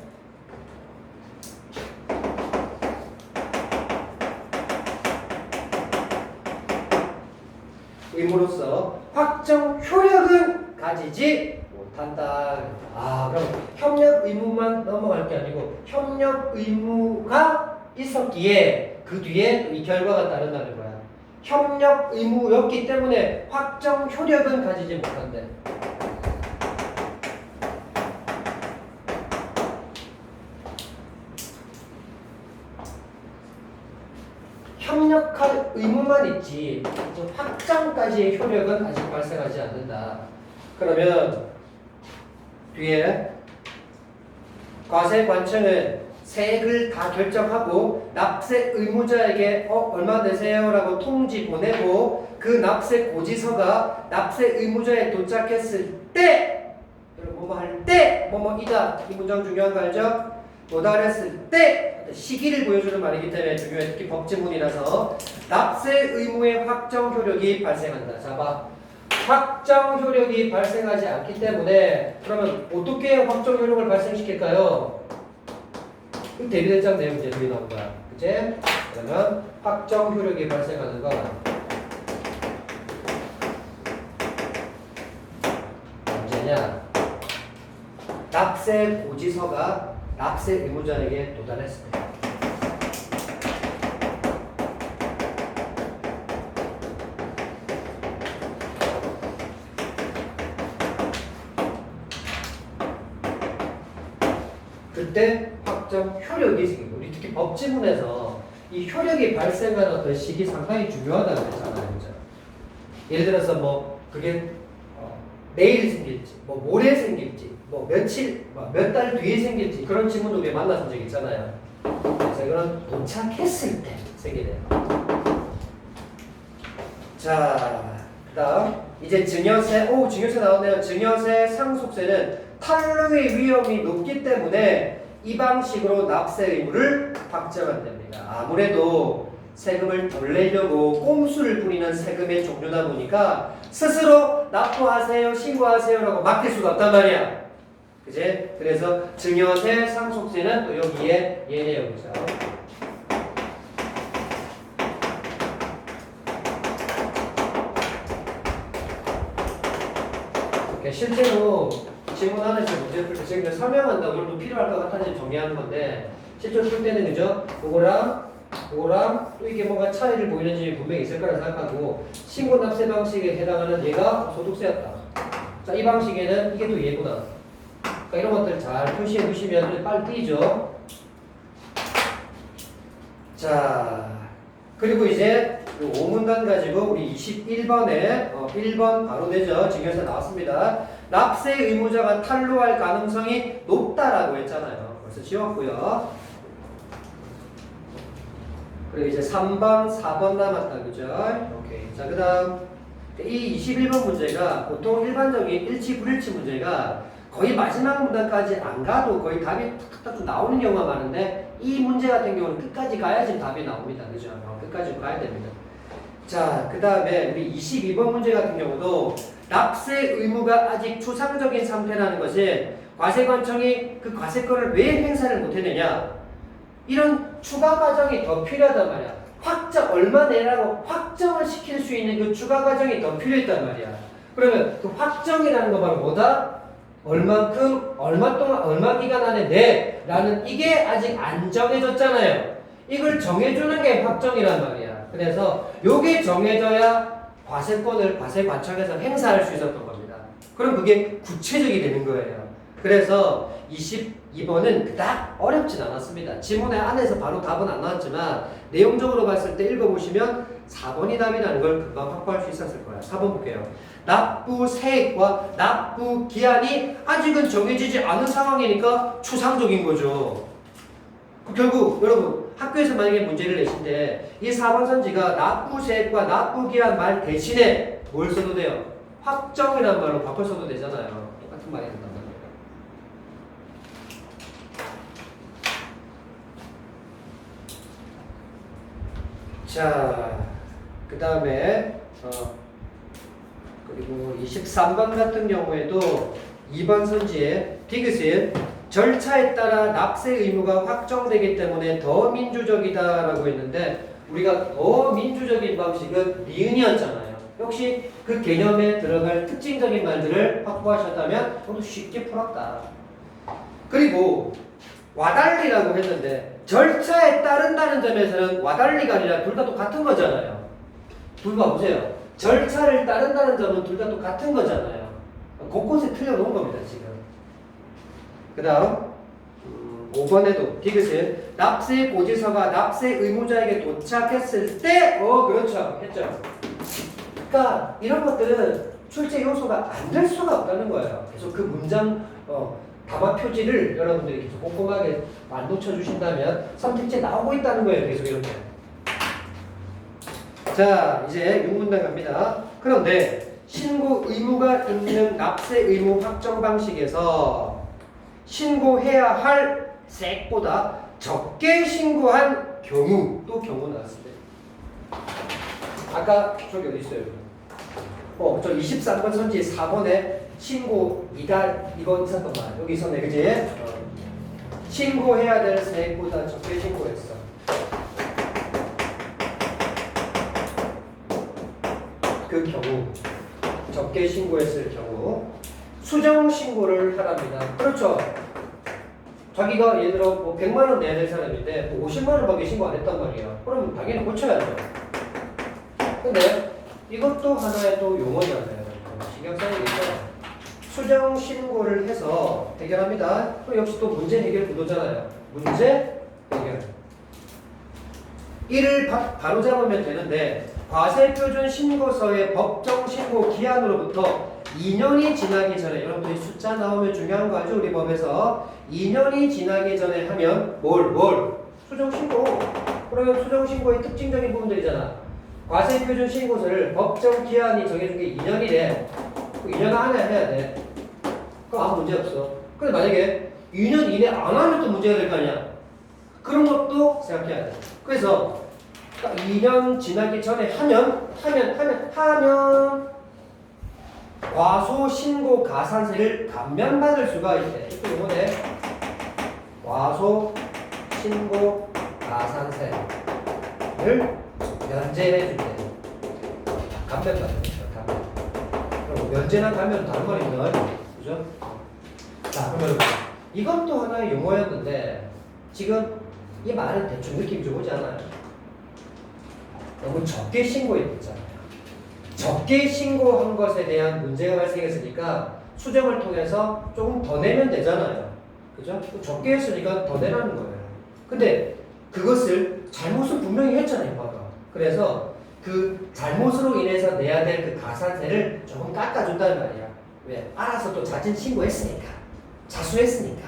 의무로서 확정 효력은 가지지 못한다. 아, 그럼 협력 의무만 넘어갈 게 아니고 협력 의무가 있었기에 그 뒤에 이 결과가 따른다는 거야. 협력 의무였기 때문에 확정 효력은 가지지 못한대. 협력할 의무만 있지 확정까지의 효력은 아직 발생하지 않는다. 그러면 뒤에 과세관청은 세액을 다 결정하고 납세 의무자에게 얼마 내세요 라고 통지 보내고 그 납세 고지서가 납세 의무자에 도착했을 때 뭐뭐 할 때 뭐뭐이다. 이 문장 중요한 거 알죠? 도달했을 때 시기를 보여주는 말이기 때문에 중요해. 특히 법지문이라서 납세 의무의 확정 효력이 발생한다. 자, 봐. 확정 효력이 발생하지 않기 때문에 그러면 어떻게 확정 효력을 발생시킬까요? 대비된 장 내용 이제 여기 나온 거야. 그치? 그러면 확정 효력이 발생하는 건 언제냐? 납세 고지서가 납세 의무자에게 도달했을 때. 그때 확정 효력이 생기고, 우리 특히 법지문에서 이 효력이 발생하는 어떤 시기 상당히 중요하다고 했잖아요. 그죠? 예를 들어서 뭐 그게 내일 생길지, 뭐 모레 생길지, 뭐 며칠, 몇 달 뒤에 생길지 그런 질문도 우리 만나본 적 있잖아요. 그래서 이거는 도착했을 때 생기네요. 자, 그다음 이제 증여세, 증여세 나왔네요. 증여세, 상속세는 탈루의 위험이 높기 때문에 이 방식으로 납세 의무를 확정한답니다. 아무래도 세금을 덜 내려고 꼼수를 부리는 세금의 종류다 보니까 스스로 납부하세요, 신고하세요라고 맡길 수가 없단 말이야. 그제? 그래서 증여세, 상속세는 또 여기에 얘네요. 그죠? 실제로 질문 안에서 문제 풀 때 설명한다고 이것도 필요할 것 같아서 정리하는 건데 실제로 풀 때는 그죠? 그거랑 그거랑 또 이게 뭔가 차이를 보이는지 분명히 있을 거라 생각하고 신고 납세 방식에 해당하는 얘가 소득세였다. 자, 이 방식에는 이게 또 얘구나. 그러니까 이런 것들 잘 표시해 두시면 빨리 띄죠. 자, 그리고 이제 5문단 가지고 우리 21번에 1번 바로 되죠. 지금에서 나왔습니다. 납세 의무자가 탄로할 가능성이 높다라고 했잖아요. 벌써 지웠고요. 그리고 이제 3번, 4번 남았다. 그죠? 오케이. 자, 그 다음. 이 21번 문제가 보통 일반적인 일치, 불일치 문제가 거의 마지막 문단까지 안 가도 거의 답이 탁탁 나오는 경우가 많은데 이 문제 같은 경우는 끝까지 가야지 답이 나옵니다. 그죠? 끝까지 가야 됩니다. 자, 그 다음에 우리 22번 문제 같은 경우도 납세 의무가 아직 추상적인 상태라는 것은 과세관청이 그 과세권을 왜 행사를 못했느냐? 이런 추가 과정이 더 필요하단 말이야. 얼마 내라고 확정을 시킬 수 있는 그 추가 과정이 더 필요했단 말이야. 그러면 그 확정이라는 거 바로 뭐다? 얼만큼, 얼마 동안, 얼마 기간 안에 내라는 이게 아직 안 정해졌잖아요. 이걸 정해주는 게 확정이란 말이야. 그래서 요게 정해져야 과세권을 과세관청에서 행사할 수 있었던 겁니다. 그럼 그게 구체적이 되는 거예요. 그래서 22번은 그닥 어렵진 않았습니다. 지문의 안에서 바로 답은 안 나왔지만 내용적으로 봤을 때 읽어보시면 4번이 답이라는 걸 금방 확보할 수 있었을 거예요. 4번 볼게요. 납부 세액과 납부 기한이 아직은 정해지지 않은 상황이니까 추상적인 거죠. 결국 여러분 학교에서 만약에 문제를 내신데 이 4번 선지가 납부 세액과 납부 기한 말 대신에 뭘 써도 돼요? 확정이란 말로 바꿔 써도 되잖아요. 똑같은 말이 된단 말이에요. 자, 그 다음에 그리고 23번 같은 경우에도 2번 선지에 디귿은 절차에 따라 납세 의무가 확정되기 때문에 더 민주적이다라고 했는데 우리가 더 민주적인 방식은 니은이었잖아요. 역시 그 개념에 들어갈 특징적인 말들을 확보하셨다면 저도 쉽게 풀었다. 그리고 와달리라고 했는데 절차에 따른다는 점에서는 와달리가 아니라 둘 다 똑같은 거잖아요. 둘 봐보세요. 절차를 따른다는 점은 둘 다 똑같은 거잖아요. 곳곳에 틀려놓은 겁니다, 지금. 그 다음 5번에도 디귿은 납세 고지서가 납세 의무자에게 도착했을 때 그렇죠. 했죠. 그러니까 이런 것들은 출제 요소가 안 될 수가 없다는 거예요. 그래서 그 문장 담화 표지를 여러분들이 계속 꼼꼼하게 안 놓쳐주신다면 선택지에 나오고 있다는 거예요. 계속 이렇게. 자, 이제 6문단 갑니다. 그런데 신고 의무가 있는 납세 의무 확정 방식에서 신고해야 할 세액보다 적게 신고한 경우, 또 경우 나왔습니다. 아까 저기 어디 있어요? 저 23번 선지 4번에 신고 이거 있었던 말 여기 있었네, 그지? 신고해야 될 세액보다 적게 신고했어. 그 경우 적게 신고했을 경우 수정 신고를 하랍니다. 그렇죠. 자기가 예를 들어 100만 원 내야 될 사람인데 50만 원밖에 신고 안 했단 말이야. 그럼 당연히 고쳐야죠. 근데 이것도 하나의 또 용어잖아요. 신경 써야겠죠. 수정 신고를 해서 해결합니다. 또 역시 또 문제 해결 구도잖아요. 문제 해결. 이를 바로 잡으면 되는데 과세표준 신고서의 법정 신고 기한으로부터 2년이 지나기 전에 여러분들이 숫자 나오면 중요한 거 알죠? 우리 법에서 2년이 지나기 전에 하면 뭘? 수정 신고. 그러면 수정 신고의 특징적인 부분들이잖아. 과세표준 신고서를 법정 기한이 정해준 게 2년이래. 2년 안에 해야 돼. 그럼 아무 문제 없어. 근데 만약에 2년 이내 안 하면 또 문제가 될 거 아니야. 그런 것도 생각해야 돼. 그래서 2년 지나기 전에 하면 과소 신고 가산세를 감면받을 수가 있대. 이거 요거네. 과소 신고 가산세를 면제해 준대. 감면받는 거죠. 면제나 감면은 다른 말입니다. 그죠? 자, 그러면 이건 또 하나의 용어였는데 지금 이 말은 대충 느낌이 좀 오지 않아요? 너무 적게 신고했잖아요. 적게 신고한 것에 대한 문제가 발생했으니까 수정을 통해서 조금 더 내면 되잖아요. 그죠? 적게 했으니까 더 내라는 거예요. 근데 그것을 잘못을 분명히 했잖아요, 봐봐. 그래서 그 잘못으로 인해서 내야 될 그 가산세를 조금 깎아준다는 말이야. 왜? 알아서 또 자진 신고했으니까. 자수했으니까.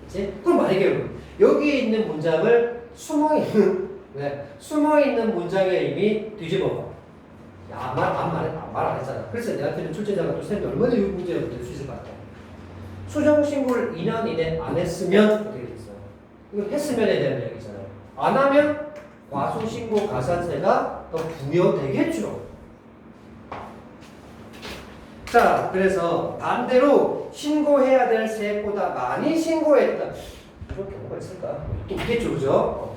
그치? 그럼 만약에 여기 있는 문장을 숨어있는, 왜? 숨어있는 문장에 이미 뒤집어봐. 야, 말 안 했잖아. 그래서 내한테는 출제자가 또 쌤이 얼마나 이 문제를 낼 수 있을 것 같아. 수정신고를 2년 이내 안 했으면 어떻게 됐어? 이거 했으면에 대한 이야기잖아요. 안 하면 과소신고 가산세가 더 부여되겠죠. 자, 그래서 반대로 신고해야 될 세액보다 많이 신고했다. 이런 경우가 있을까? 또 있겠죠, 그죠?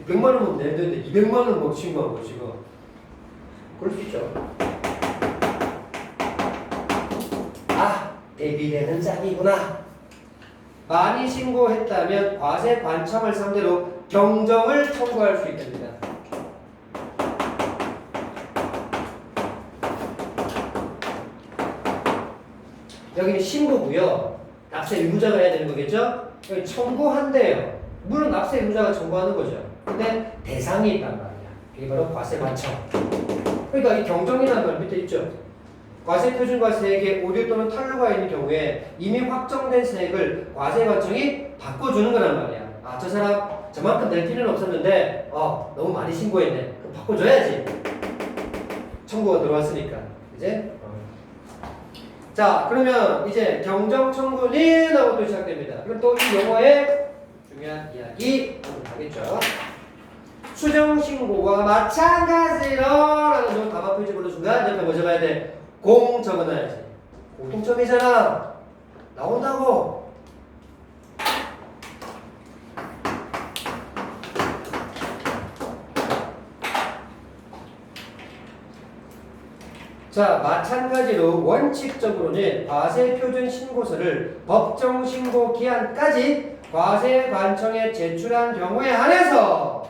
100만 원은 내야 되는데 200만 원 못 신고하고 지금. 그럴 수 있죠. 아, 대비되는 짝이구나. 많이 신고했다면 과세 관청을 상대로 경정을 청구할 수 있답니다. 여기는 신고고요. 납세 의무자가 해야 되는 거겠죠? 여기 청구한대요. 물론 납세 의무자가 청구하는 거죠. 근데 대상이 있단 말이야. 이게 바로 과세 관청. 그러니까 이 경정이라는 말 밑에 있죠. 과세 표준과 세액에 오류 또는 탈루가 있는 경우에 이미 확정된 세액을 과세 관청이 바꿔주는 거란 말이야. 아, 저 사람 저만큼 낼 필요는 없었는데 너무 많이 신고했네. 그럼 바꿔줘야지. 청구가 들어왔으니까. 이제 자, 그러면 이제 경정 청구는 하고 또 시작됩니다. 그럼 또 이 용어의 중요한 이야기 하겠죠. 수정 신고와 마찬가지로 라는 좀 답안 표지 보는 순간 옆에 뭐 적어야 돼? 공 적어놔야지. 공통점이잖아. 나온다고. 자, 마찬가지로 원칙적으로는 과세표준 신고서를 법정 신고 기한까지 과세관청에 제출한 경우에 한해서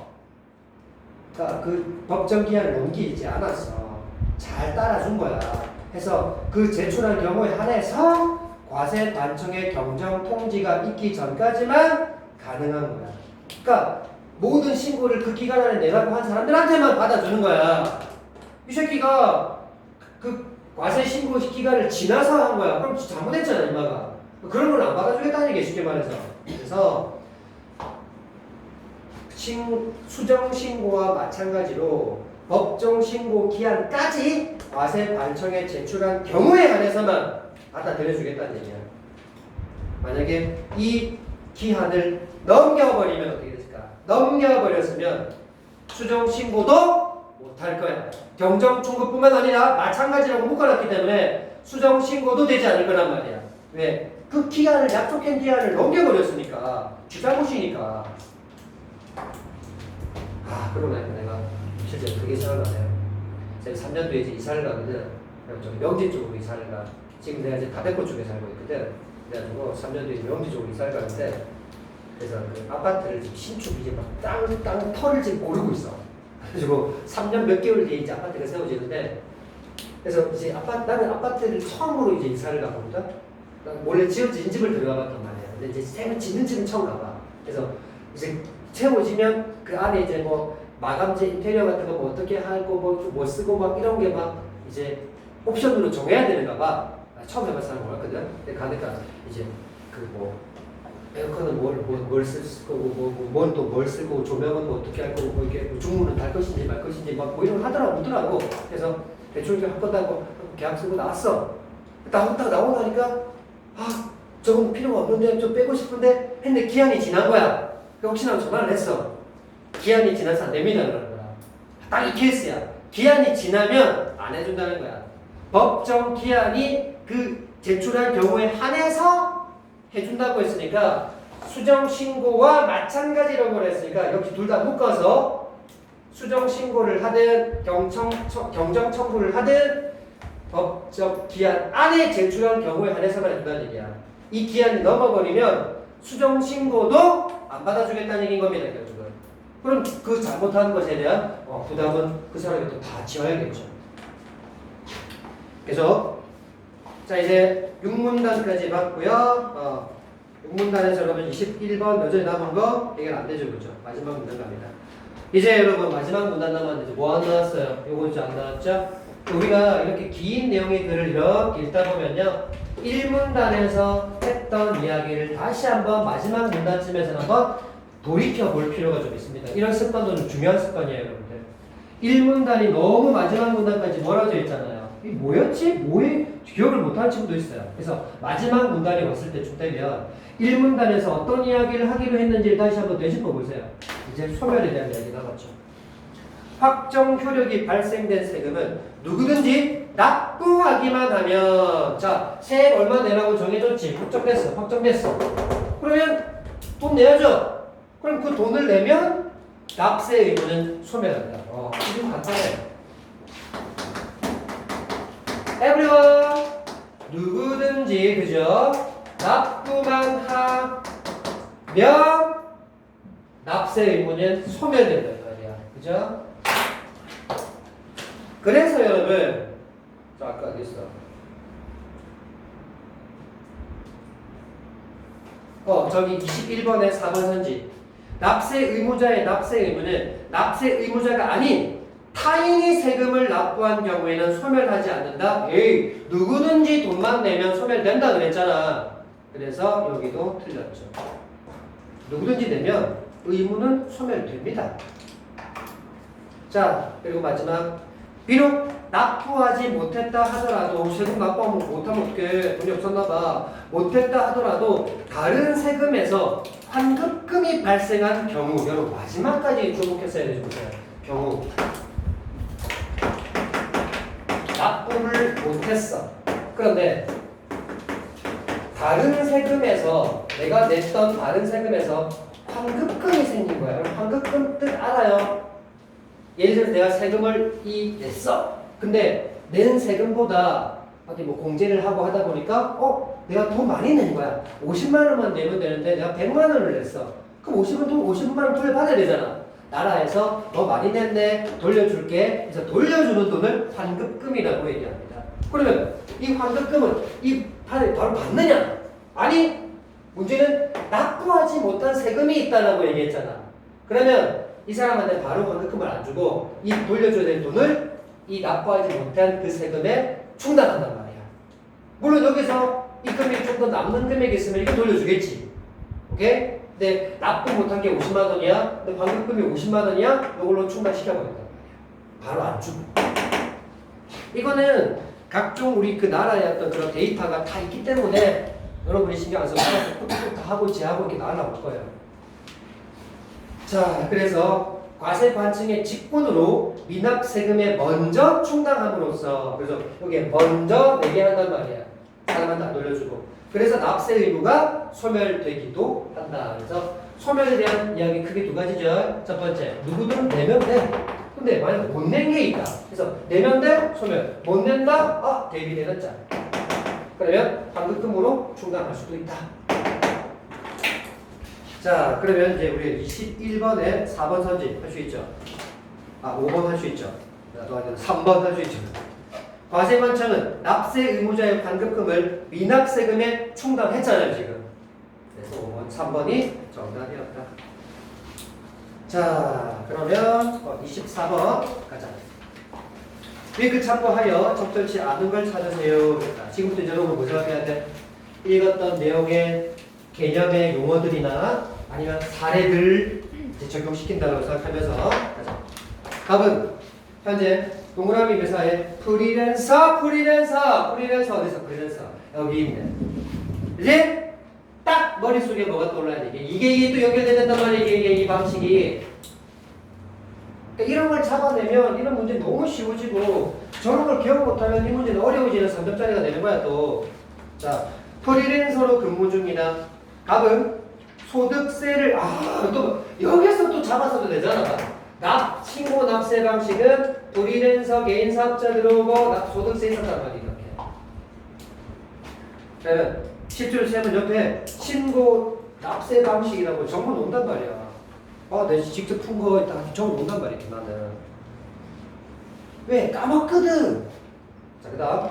그 법정 기한을 넘기지 않았어. 잘 따라준 거야. 해서 그 제출한 경우에 한해서 과세관청의 경정 통지가 있기 전까지만 가능한 거야. 그러니까 모든 신고를 그 기간 안에 내라고 한 사람들한테만 받아주는 거야. 이 새끼가 그 과세 신고 기간을 지나서 한 거야. 그럼 잘못했잖아, 이마가. 그런 걸 안 받아주겠다는 게 쉽게 말해서. 그래서 수정 신고와 마찬가지로 법정 신고 기한까지 과세 관청에 제출한 경우에 한해서만 받아들여주겠다는 얘기야. 만약에 이 기한을 넘겨버리면 어떻게 됐을까? 넘겨버렸으면 수정 신고도 못할 거야. 경정 청구뿐만 아니라 마찬가지라고 묶어놨기 때문에 수정 신고도 되지 않을 거란 말이야. 왜? 그 기한을 약속한 기한을 넘겨버렸으니까 주잘못이니까. 그러고 나니까 내가 실제 그게 생각나네요. 제가 3년 뒤에 이제 이사를 가거든. 좀 명지 쪽으로 이사를 가. 지금 내가 이제 다백호 쪽에 살고 있거든. 그래가지고 3년 뒤에 명지 쪽으로 이사를 가는데, 그래서 그 아파트를 지금 신축 이제 막 땅 터를 지금 고르고 있어. 그래가지고 3년 몇 개월 뒤에 이제 아파트가 세워지는데, 그래서 이제 나는 아파트를 처음으로 이제 이사를 가거든. 원래 지어진 집을 들어가봤단 말이야. 근데 이제 새로 짓는 집은 처음 가봐. 그래서 이제 세워지면 그 안에 이제 뭐 마감재 인테리어 같은 거 뭐 어떻게 하고 뭐 쓰고 막 이런 게 막 이제 옵션으로 정해야 되는가 봐. 처음 해봤을 때 몰랐거든. 근데 가니까 이제 그 뭐 에어컨은 뭘 쓸 거고 뭘 쓸 거고 조명은 뭐 어떻게 할 거고 뭐 이게 뭐 중문은 달 것인지 말 것인지 막 뭐 이런 거 하더라고. 그래서 대충 이렇게 할 거다고 계약 쓰고 나왔어. 딱 나오고 나니까 저건 필요가 없는데 좀 빼고 싶은데 했는데 기한이 지난 거야. 혹시나 전화를 했어. 기한이 지나서 안 됩니다. 그러는 거야. 딱 이 케이스야. 기한이 지나면 안 해준다는 거야. 법정 기한이 그 제출한 경우에 한해서 해준다고 했으니까 수정 신고와 마찬가지라고 그랬으니까 역시 둘 다 묶어서 수정 신고를 하든 경정 청구를 하든 법적 기한 안에 제출한 경우에 한해서만 해준다는 얘기야. 이 기한이 넘어버리면 수정 신고도 안 받아주겠다는 얘기인 겁니다, 결국은. 그럼 그 잘못한 것에 대한 부담은 그 사람이 또 다 지어야겠죠. 그래서 자 이제 6문단까지 봤고요. 6문단에서 여러분 21번 여전히 남은 거 해결 안 되죠, 그죠? 마지막 문단 갑니다. 이제 여러분 마지막 문단 남았는데 뭐 안 나왔어요? 요거 이제 안 나왔죠? 우리가 이렇게 긴 내용의 글을 이렇게 읽다 보면요, 1문단에서 했던 이야기를 다시 한번 마지막 문단쯤에서 한번 돌이켜 볼 필요가 좀 있습니다. 이런 습관도 좀 중요한 습관이에요, 여러분들. 1문단이 너무 마지막 문단까지 몰아져 있잖아요. 이 뭐였지? 기억을 못하는 친구도 있어요. 그래서 마지막 문단이 왔을 때쯤 되면 1문단에서 어떤 이야기를 하기로 했는지를 다시 한번 되짚어 보세요. 이제 소멸에 대한 이야기 나왔죠. 확정 효력이 발생된 세금은 누구든지 납부하기만 하면, 자, 세액 얼마 내라고 정해졌지. 확정됐어. 그러면 돈 내야죠. 그럼 그 돈을 내면 납세 의무는 소멸한다. 이거 간단해요. everyone, 누구든지, 그죠? 납부만 하면 납세 의무는 소멸된다 이 말이야. 그죠? 그래서 여러분, 자, 아까 어디 있어? 저기 21번에 4번 선지. 납세 의무자의 납세 의무는 납세 의무자가 아닌 타인이 세금을 납부한 경우에는 소멸하지 않는다. 에이, 누구든지 돈만 내면 소멸된다 그랬잖아. 그래서 여기도 틀렸죠. 누구든지 내면 의무는 소멸됩니다. 자, 그리고 마지막. 비록 납부하지 못했다 하더라도, 세금 납부하면 못하면 어떡해, 돈이 없었나봐, 못했다 하더라도 다른 세금에서 환급금이 발생한 경우, 여러분 마지막까지 주목했어야 되죠. 경우 납부를 못했어. 그런데 다른 세금에서, 내가 냈던 다른 세금에서 환급금이 생긴 거야. 환급금 뜻 알아요? 예를 들어서 내가 세금을 냈어. 근데 낸 세금보다 어디 뭐 공제를 하고 하다 보니까 내가 돈 많이 낸 거야. 50만 원만 내면 되는데 내가 100만 원을 냈어. 그럼 50만 원 돌려받아야 되잖아. 나라에서 너 많이 냈네, 돌려줄게. 그래서 돌려주는 돈을 환급금이라고 얘기합니다. 그러면 이 환급금은 바로 받느냐? 아니, 문제는 납부하지 못한 세금이 있다라고 얘기했잖아. 그러면 이 사람한테 바로 환급금을 안 주고 이 돌려줘야 될 돈을 이 납부하지 못한 그 세금에 충당한단 말이야. 물론 여기서 이 금액이 좀 더 남는 금액이 있으면 이거 돌려주겠지. 오케이? 근데 납부 못한 게 50만 원이야. 근데 환급금이 50만 원이야. 이걸로 충당시켜버린단 말이야. 바로 안 주고. 이거는 각종 우리 그 나라의 어떤 그런 데이터가 다 있기 때문에 여러분이 신경 안 써서 뚝뚝뚝 다 하고 지하고 이렇게 날라올 거예요. 자, 그래서 과세관청의 직권으로 미납세금에 먼저 충당함으로써, 그래서 여기에 먼저 내게 한단 말이야. 사람한테 안 돌려주고. 그래서 납세 의무가 소멸되기도 한다. 그래서 소멸에 대한 이야기 크게 두 가지죠. 첫 번째, 누구든 내면 돼. 근데 만약 못 낸 게 있다. 그래서 내면 돼, 소멸. 못 낸다, 대비되는 자. 그러면 환급금으로 충당할 수도 있다. 자, 그러면 이제 우리 21번에 4번 선지 할 수 있죠. 5번 할 수 있죠. 나도 3번 할 수 있죠. 과세관청은 납세 의무자의 환급금을 미납세금에 충당했잖아요, 지금. 그래서 5번, 3번이 정답이었다. 자, 그러면 24번 가자. 윙크 참고하여 적절치 않은 걸 찾으세요. 지금부터 여러분 뭐 생각해야 돼? 읽었던 내용의 개념의 용어들이나 아니면 사례들 이제 적용시킨다고 생각하면서 가자. 답은 현재 동그라미 회사의 프리랜서 어디서 프리랜서 여기 있네. 이제 딱 머릿속에 뭐가 떠올라야 돼. 이게 또 연결된단 말이야. 이게 이 방식이. 그러니까 이런 걸 잡아내면 이런 문제 너무 쉬워지고, 저런 걸 기억 못하면 이 문제는 어려워지는 3점짜리가 되는 거야 또. 자, 프리랜서로 근무 중이다. 답은 소득세를 또 여기서 또 잡았어도 되잖아. 신고 납세 방식은 프리랜서 개인 사업자 들어오고 소득세 있었단 말이야. 이렇게. 그러면 10줄 세면 옆에 신고 납세 방식이라고 적어 놓는단 말이야. 내가 직접 푼 거 딱 적어놓는단 말이야, 나는. 왜? 까먹거든. 자, 그 다음.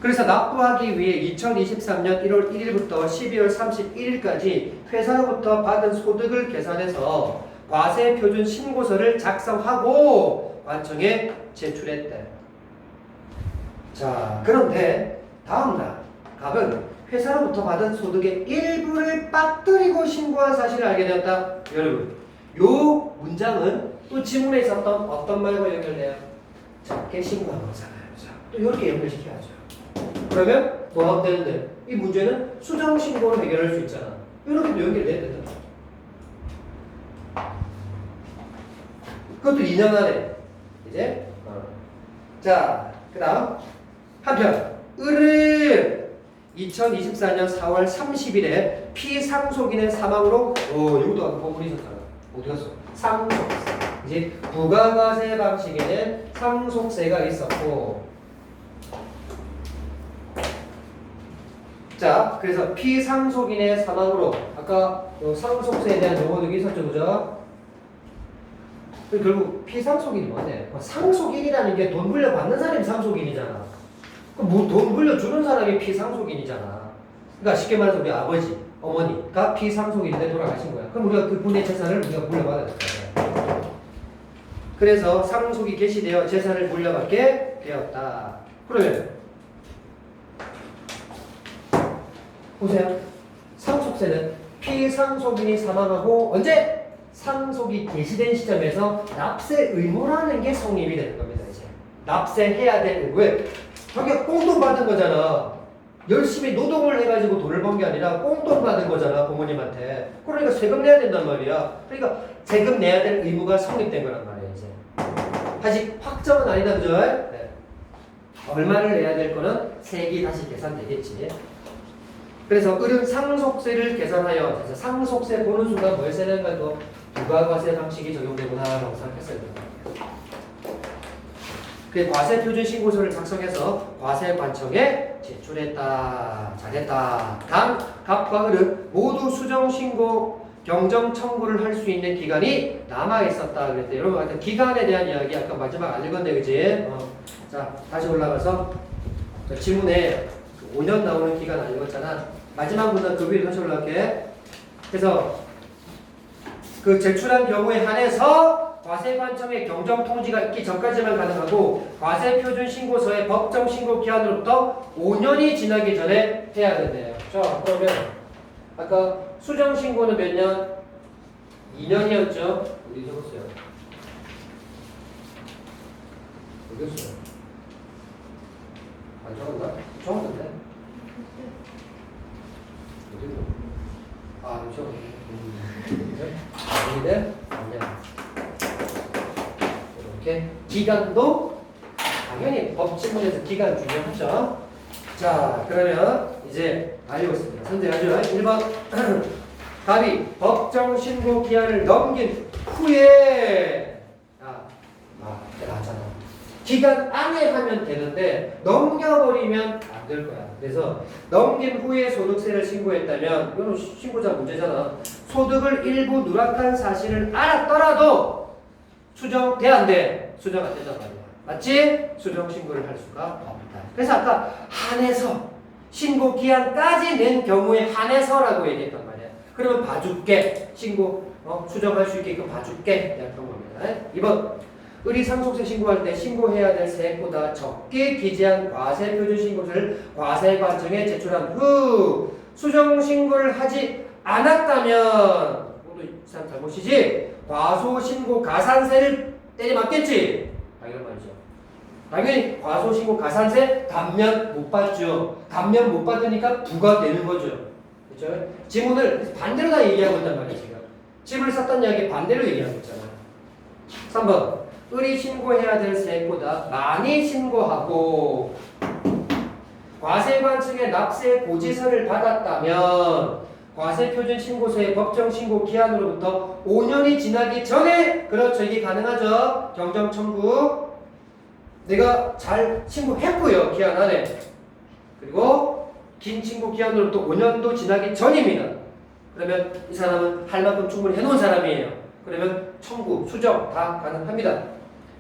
그래서 납부하기 위해 2023년 1월 1일부터 12월 31일까지 회사로부터 받은 소득을 계산해서 과세표준 신고서를 작성하고 관청에 제출했대. 자, 그런데 다음날 갑은 회사로부터 받은 소득의 일부를 빠뜨리고 신고한 사실을 알게 되었다. 여러분, 요 문장은 또 지문에 있었던 어떤 말과 연결돼요? 적게 신고한 거잖아요. 또 이렇게 연결시켜야죠. 그러면 뭐 하면 되는데 이 문제는 수정 신고로 해결할 수 있잖아. 이렇게도 연결돼야 된다. 그것도 2년 안에 이제 자, 그 다음 한편 을은 2024년 4월 30일에 피상속인의 사망으로 여기도 아까 부분이 있었잖아. 어디 갔어? 상속세. 이제 부가과세 방식에는 상속세가 있었고, 자, 그래서 피상속인의 사망으로 아까 상속세에 대한 용어도 있었죠, 그죠? 결국 피상속인이 뭐네? 상속인이라는 게 돈 물려받는 사람이 상속인이잖아. 그럼 뭐 돈 물려주는 사람이 피상속인이잖아. 그러니까 쉽게 말해서 우리 아버지, 어머니가 피상속인인데 돌아가신 거야. 그럼 우리가 그분의 재산을 우리가 물려받아야 될 거야. 그래서 상속이 개시되어 재산을 물려받게 되었다. 그러면 보세요. 상속세는 피상속인이 사망하고 언제? 상속이 개시된 시점에서 납세 의무라는 게 성립이 되는 겁니다. 이제 납세해야 될 의무. 왜? 자기가 꽁돈 받은 거잖아. 열심히 노동을 해가지고 돈을 번 게 아니라 꽁돈 받은 거잖아, 부모님한테. 그러니까 세금 내야 된단 말이야. 그러니까 세금 내야 될 의무가 성립된 거란 말이야, 이제. 아직 확정은 아니다, 그죠? 네. 얼마를 내야 될 거는 세액이 다시 계산되겠지. 그래서 을은 상속세를 계산하여, 그래서 상속세 보는 순간 뭘 써야 되는가? 또 부가과세 방식이 적용되구나 라고 생각했어야 된다. 그 과세표준 신고서를 작성해서 과세관청에 제출했다. 잘했다. 단, 갑과 을은 모두 수정신고 경정 청구를 할 수 있는 기간이 남아있었다. 그랬대. 여러분, 아까 기간에 대한 이야기 아까 마지막 안 읽었네, 그지? 자, 다시 올라가서 지문에 5년 나오는 기간 안 읽었잖아. 마지막 문단 그 위에 다시 올라갈게. 그래서 그 제출한 경우에 한해서 과세관청의 경정통지가 있기 전까지만 가능하고 과세표준 신고서의 법정 신고 기한으로부터 5년이 지나기 전에 해야 된대요. 자, 그러면 아까 수정 신고는 몇 년? 2년이었죠? 어디 적었어요? 어디 있어요? 안 적었나? 적었는데? 어디로? 그렇죠. 아닌데? 아니야. 이렇게 기간도 당연히 법치문에서 기간 중요하죠. 자, 그러면 이제 알고 있습니다. 선택하죠. 1번 답이 법정 신고 기한을 넘긴 후에 나잖아. 기간 안에 하면 되는데 넘겨버리면 안 될 거야. 그래서 넘긴 후에 소득세를 신고했다면 이건 신고자 문제잖아. 소득을 일부 누락한 사실을 알았더라도 수정 돼 안 돼? 수정 안 된단 말이야. 맞지? 수정 신고를 할 수가 없다. 그래서 아까 한해서 신고 기한까지 낸 경우에 한해서라고 얘기했단 말이야. 그러면 봐줄게. 신고 수정할 수 있게끔 봐줄게. 그런 겁니다. 2번 을이 상속세 신고할 때 신고해야 될 세액보다 적게 기재한 과세표준 신고서를 과세관청에 제출한 후 수정 신고를 하지 않았다면 모두 이 사람 잘못이지 과소신고 가산세를 때려맞겠지. 이런 말이죠. 당연히 과소신고 가산세 감면 못 받죠. 감면 못 받으니까 부과되는 거죠. 그렇죠? 지문을 반대로 다 얘기하고 있단 말이에요. 지금 지문을 썼던 이야기 반대로 얘기하고 있잖아요. 3번 을이 신고해야 될 세액보다 많이 신고하고 과세관청의 납세 고지서를 받았다면 과세표준 신고서의 법정 신고 기한으로부터 5년이 지나기 전에 그렇죠. 이게 가능하죠. 경정 청구 내가 잘 신고했고요. 기한 안에 그리고 긴 신고 기한으로부터 5년도 지나기 전입니다. 그러면 이 사람은 할 만큼 충분히 해놓은 사람이에요. 그러면 청구, 수정 다 가능합니다.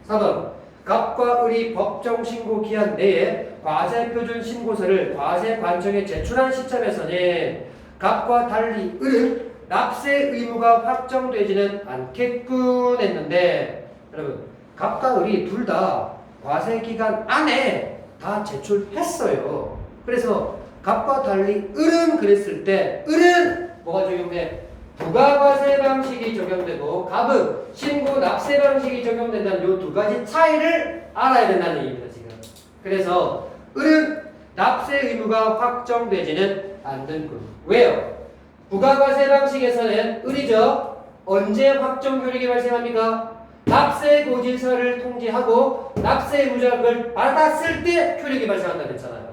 4번 갑과 을이 법정 신고 기한 내에 과세 표준 신고서를 과세관청에 제출한 시점에서는 갑과 달리 을은 납세 의무가 확정되지는 않겠군 했는데, 여러분 갑과 을이 둘 다 과세 기간 안에 다 제출했어요. 그래서 갑과 달리 을은 그랬을 때 을은 뭐가 적용돼? 부가과세 방식이 적용되고 갑은 신고 납세 방식이 적용된다는 이 두 가지 차이를 알아야 된다는 얘기입니다. 지금. 그래서 을은 납세 의무가 확정되지는 않는군. 왜요? 부가과세 방식에서는 을이죠. 언제 확정 효력이 발생합니까? 납세 고지서를 통지하고 납세 의무자를 받았을 때 효력이 발생한다고 했잖아요.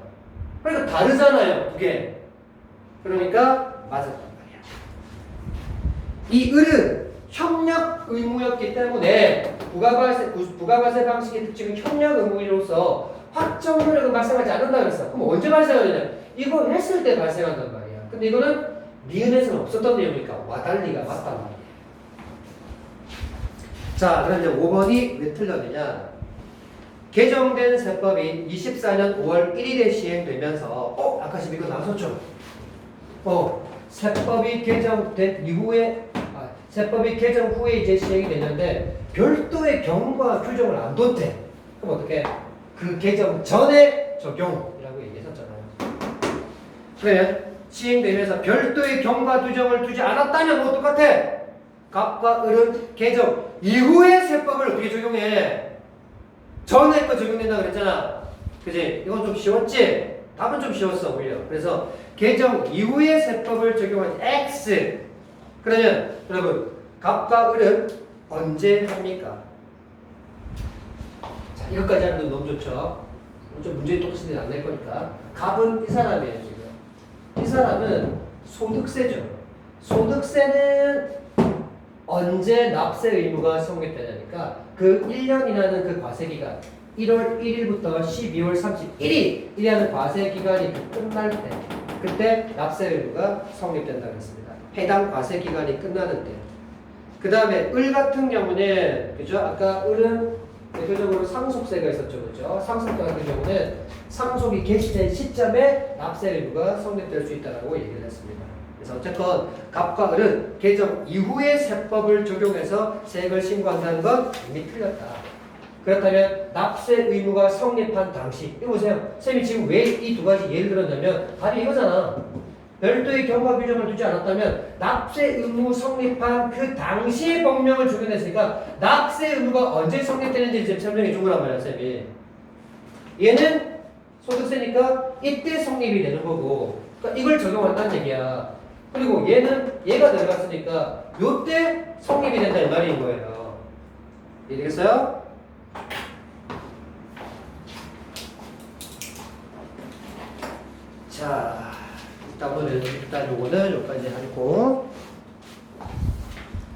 그러니까 다르잖아요, 두 개. 그러니까 맞았단 말이야. 이 을은 협력 의무였기 때문에 부가과세 방식의 특징은 협력 의무로서 확정 효력은 발생하지 않는다 그랬어. 그럼 언제 발생하느냐? 이거 했을 때 발생한단 말이야. 근데 이거는 니은에서는 없었던 내용이니까 와달리가 맞단 말이야. 자, 그럼 이제 5번이 왜 틀렸느냐? 개정된 세법이 24년 5월 1일에 시행되면서 아까 지금 이거 나왔었죠? 세법이 개정된 이후에 세법이 개정 후에 이제 시행이 되는데 별도의 경과 규정을 안 뒀대. 그럼 어떻게? 그 개정 전에 적용이라고 얘기했었잖아요. 그러면 시행되면서 별도의 경과 규정을 두지 않았다면 뭐 똑같아? 갑과 을은 개정 이후에 세법을 어떻게 적용해? 전에 거 적용된다 그랬잖아. 그지? 이건 좀 쉬웠지? 답은 좀 쉬웠어 오히려. 그래서 개정 이후에 세법을 적용한 X. 그러면 여러분 갑과 을은 언제 합니까? 자, 이것까지 하면 너무 좋죠. 좀 문제의 똑같이 안 낼 거니까. 갑은 이 사람이에요 지금. 이 사람은 소득세죠. 소득세는 언제 납세 의무가 성립되냐니까 그 1년이라는 그 과세기간 1월 1일부터 12월 31일이라는 과세기간이 끝날 때 그때 납세 의무가 성립된다고 했습니다. 해당 과세기간이 끝나는 때. 그 다음에 을 같은 경우는 그죠? 아까 을은 대표적으로 상속세가 있었죠. 그죠? 상속세 같은 경우는 상속이 개시된 시점에 납세 의무가 성립될 수 있다고 얘기를 했습니다. 그래서 어쨌건 갑과 을은 개정 이후에 세법을 적용해서 세액을 신고한다는 건 이미 틀렸다. 그렇다면 납세 의무가 성립한 당시 이거 보세요. 쌤이 지금 왜 이 두 가지 예를 들었냐면 답이 이거잖아. 별도의 경과 규정을 두지 않았다면 납세 의무 성립한 그 당시의 법령을 적용했으니까 납세 의무가 언제 성립되는지 지금 설명해 준 거란 말이야 쌤이. 얘는 소득세니까 이때 성립이 되는 거고 그러니까 이걸 적용한다는 얘기야. 그리고 얘는 얘가 들어갔으니까 요때 성립이 된다 이 말인 거예요. 이해되겠어요? 자, 일단 요거는 여기까지 하고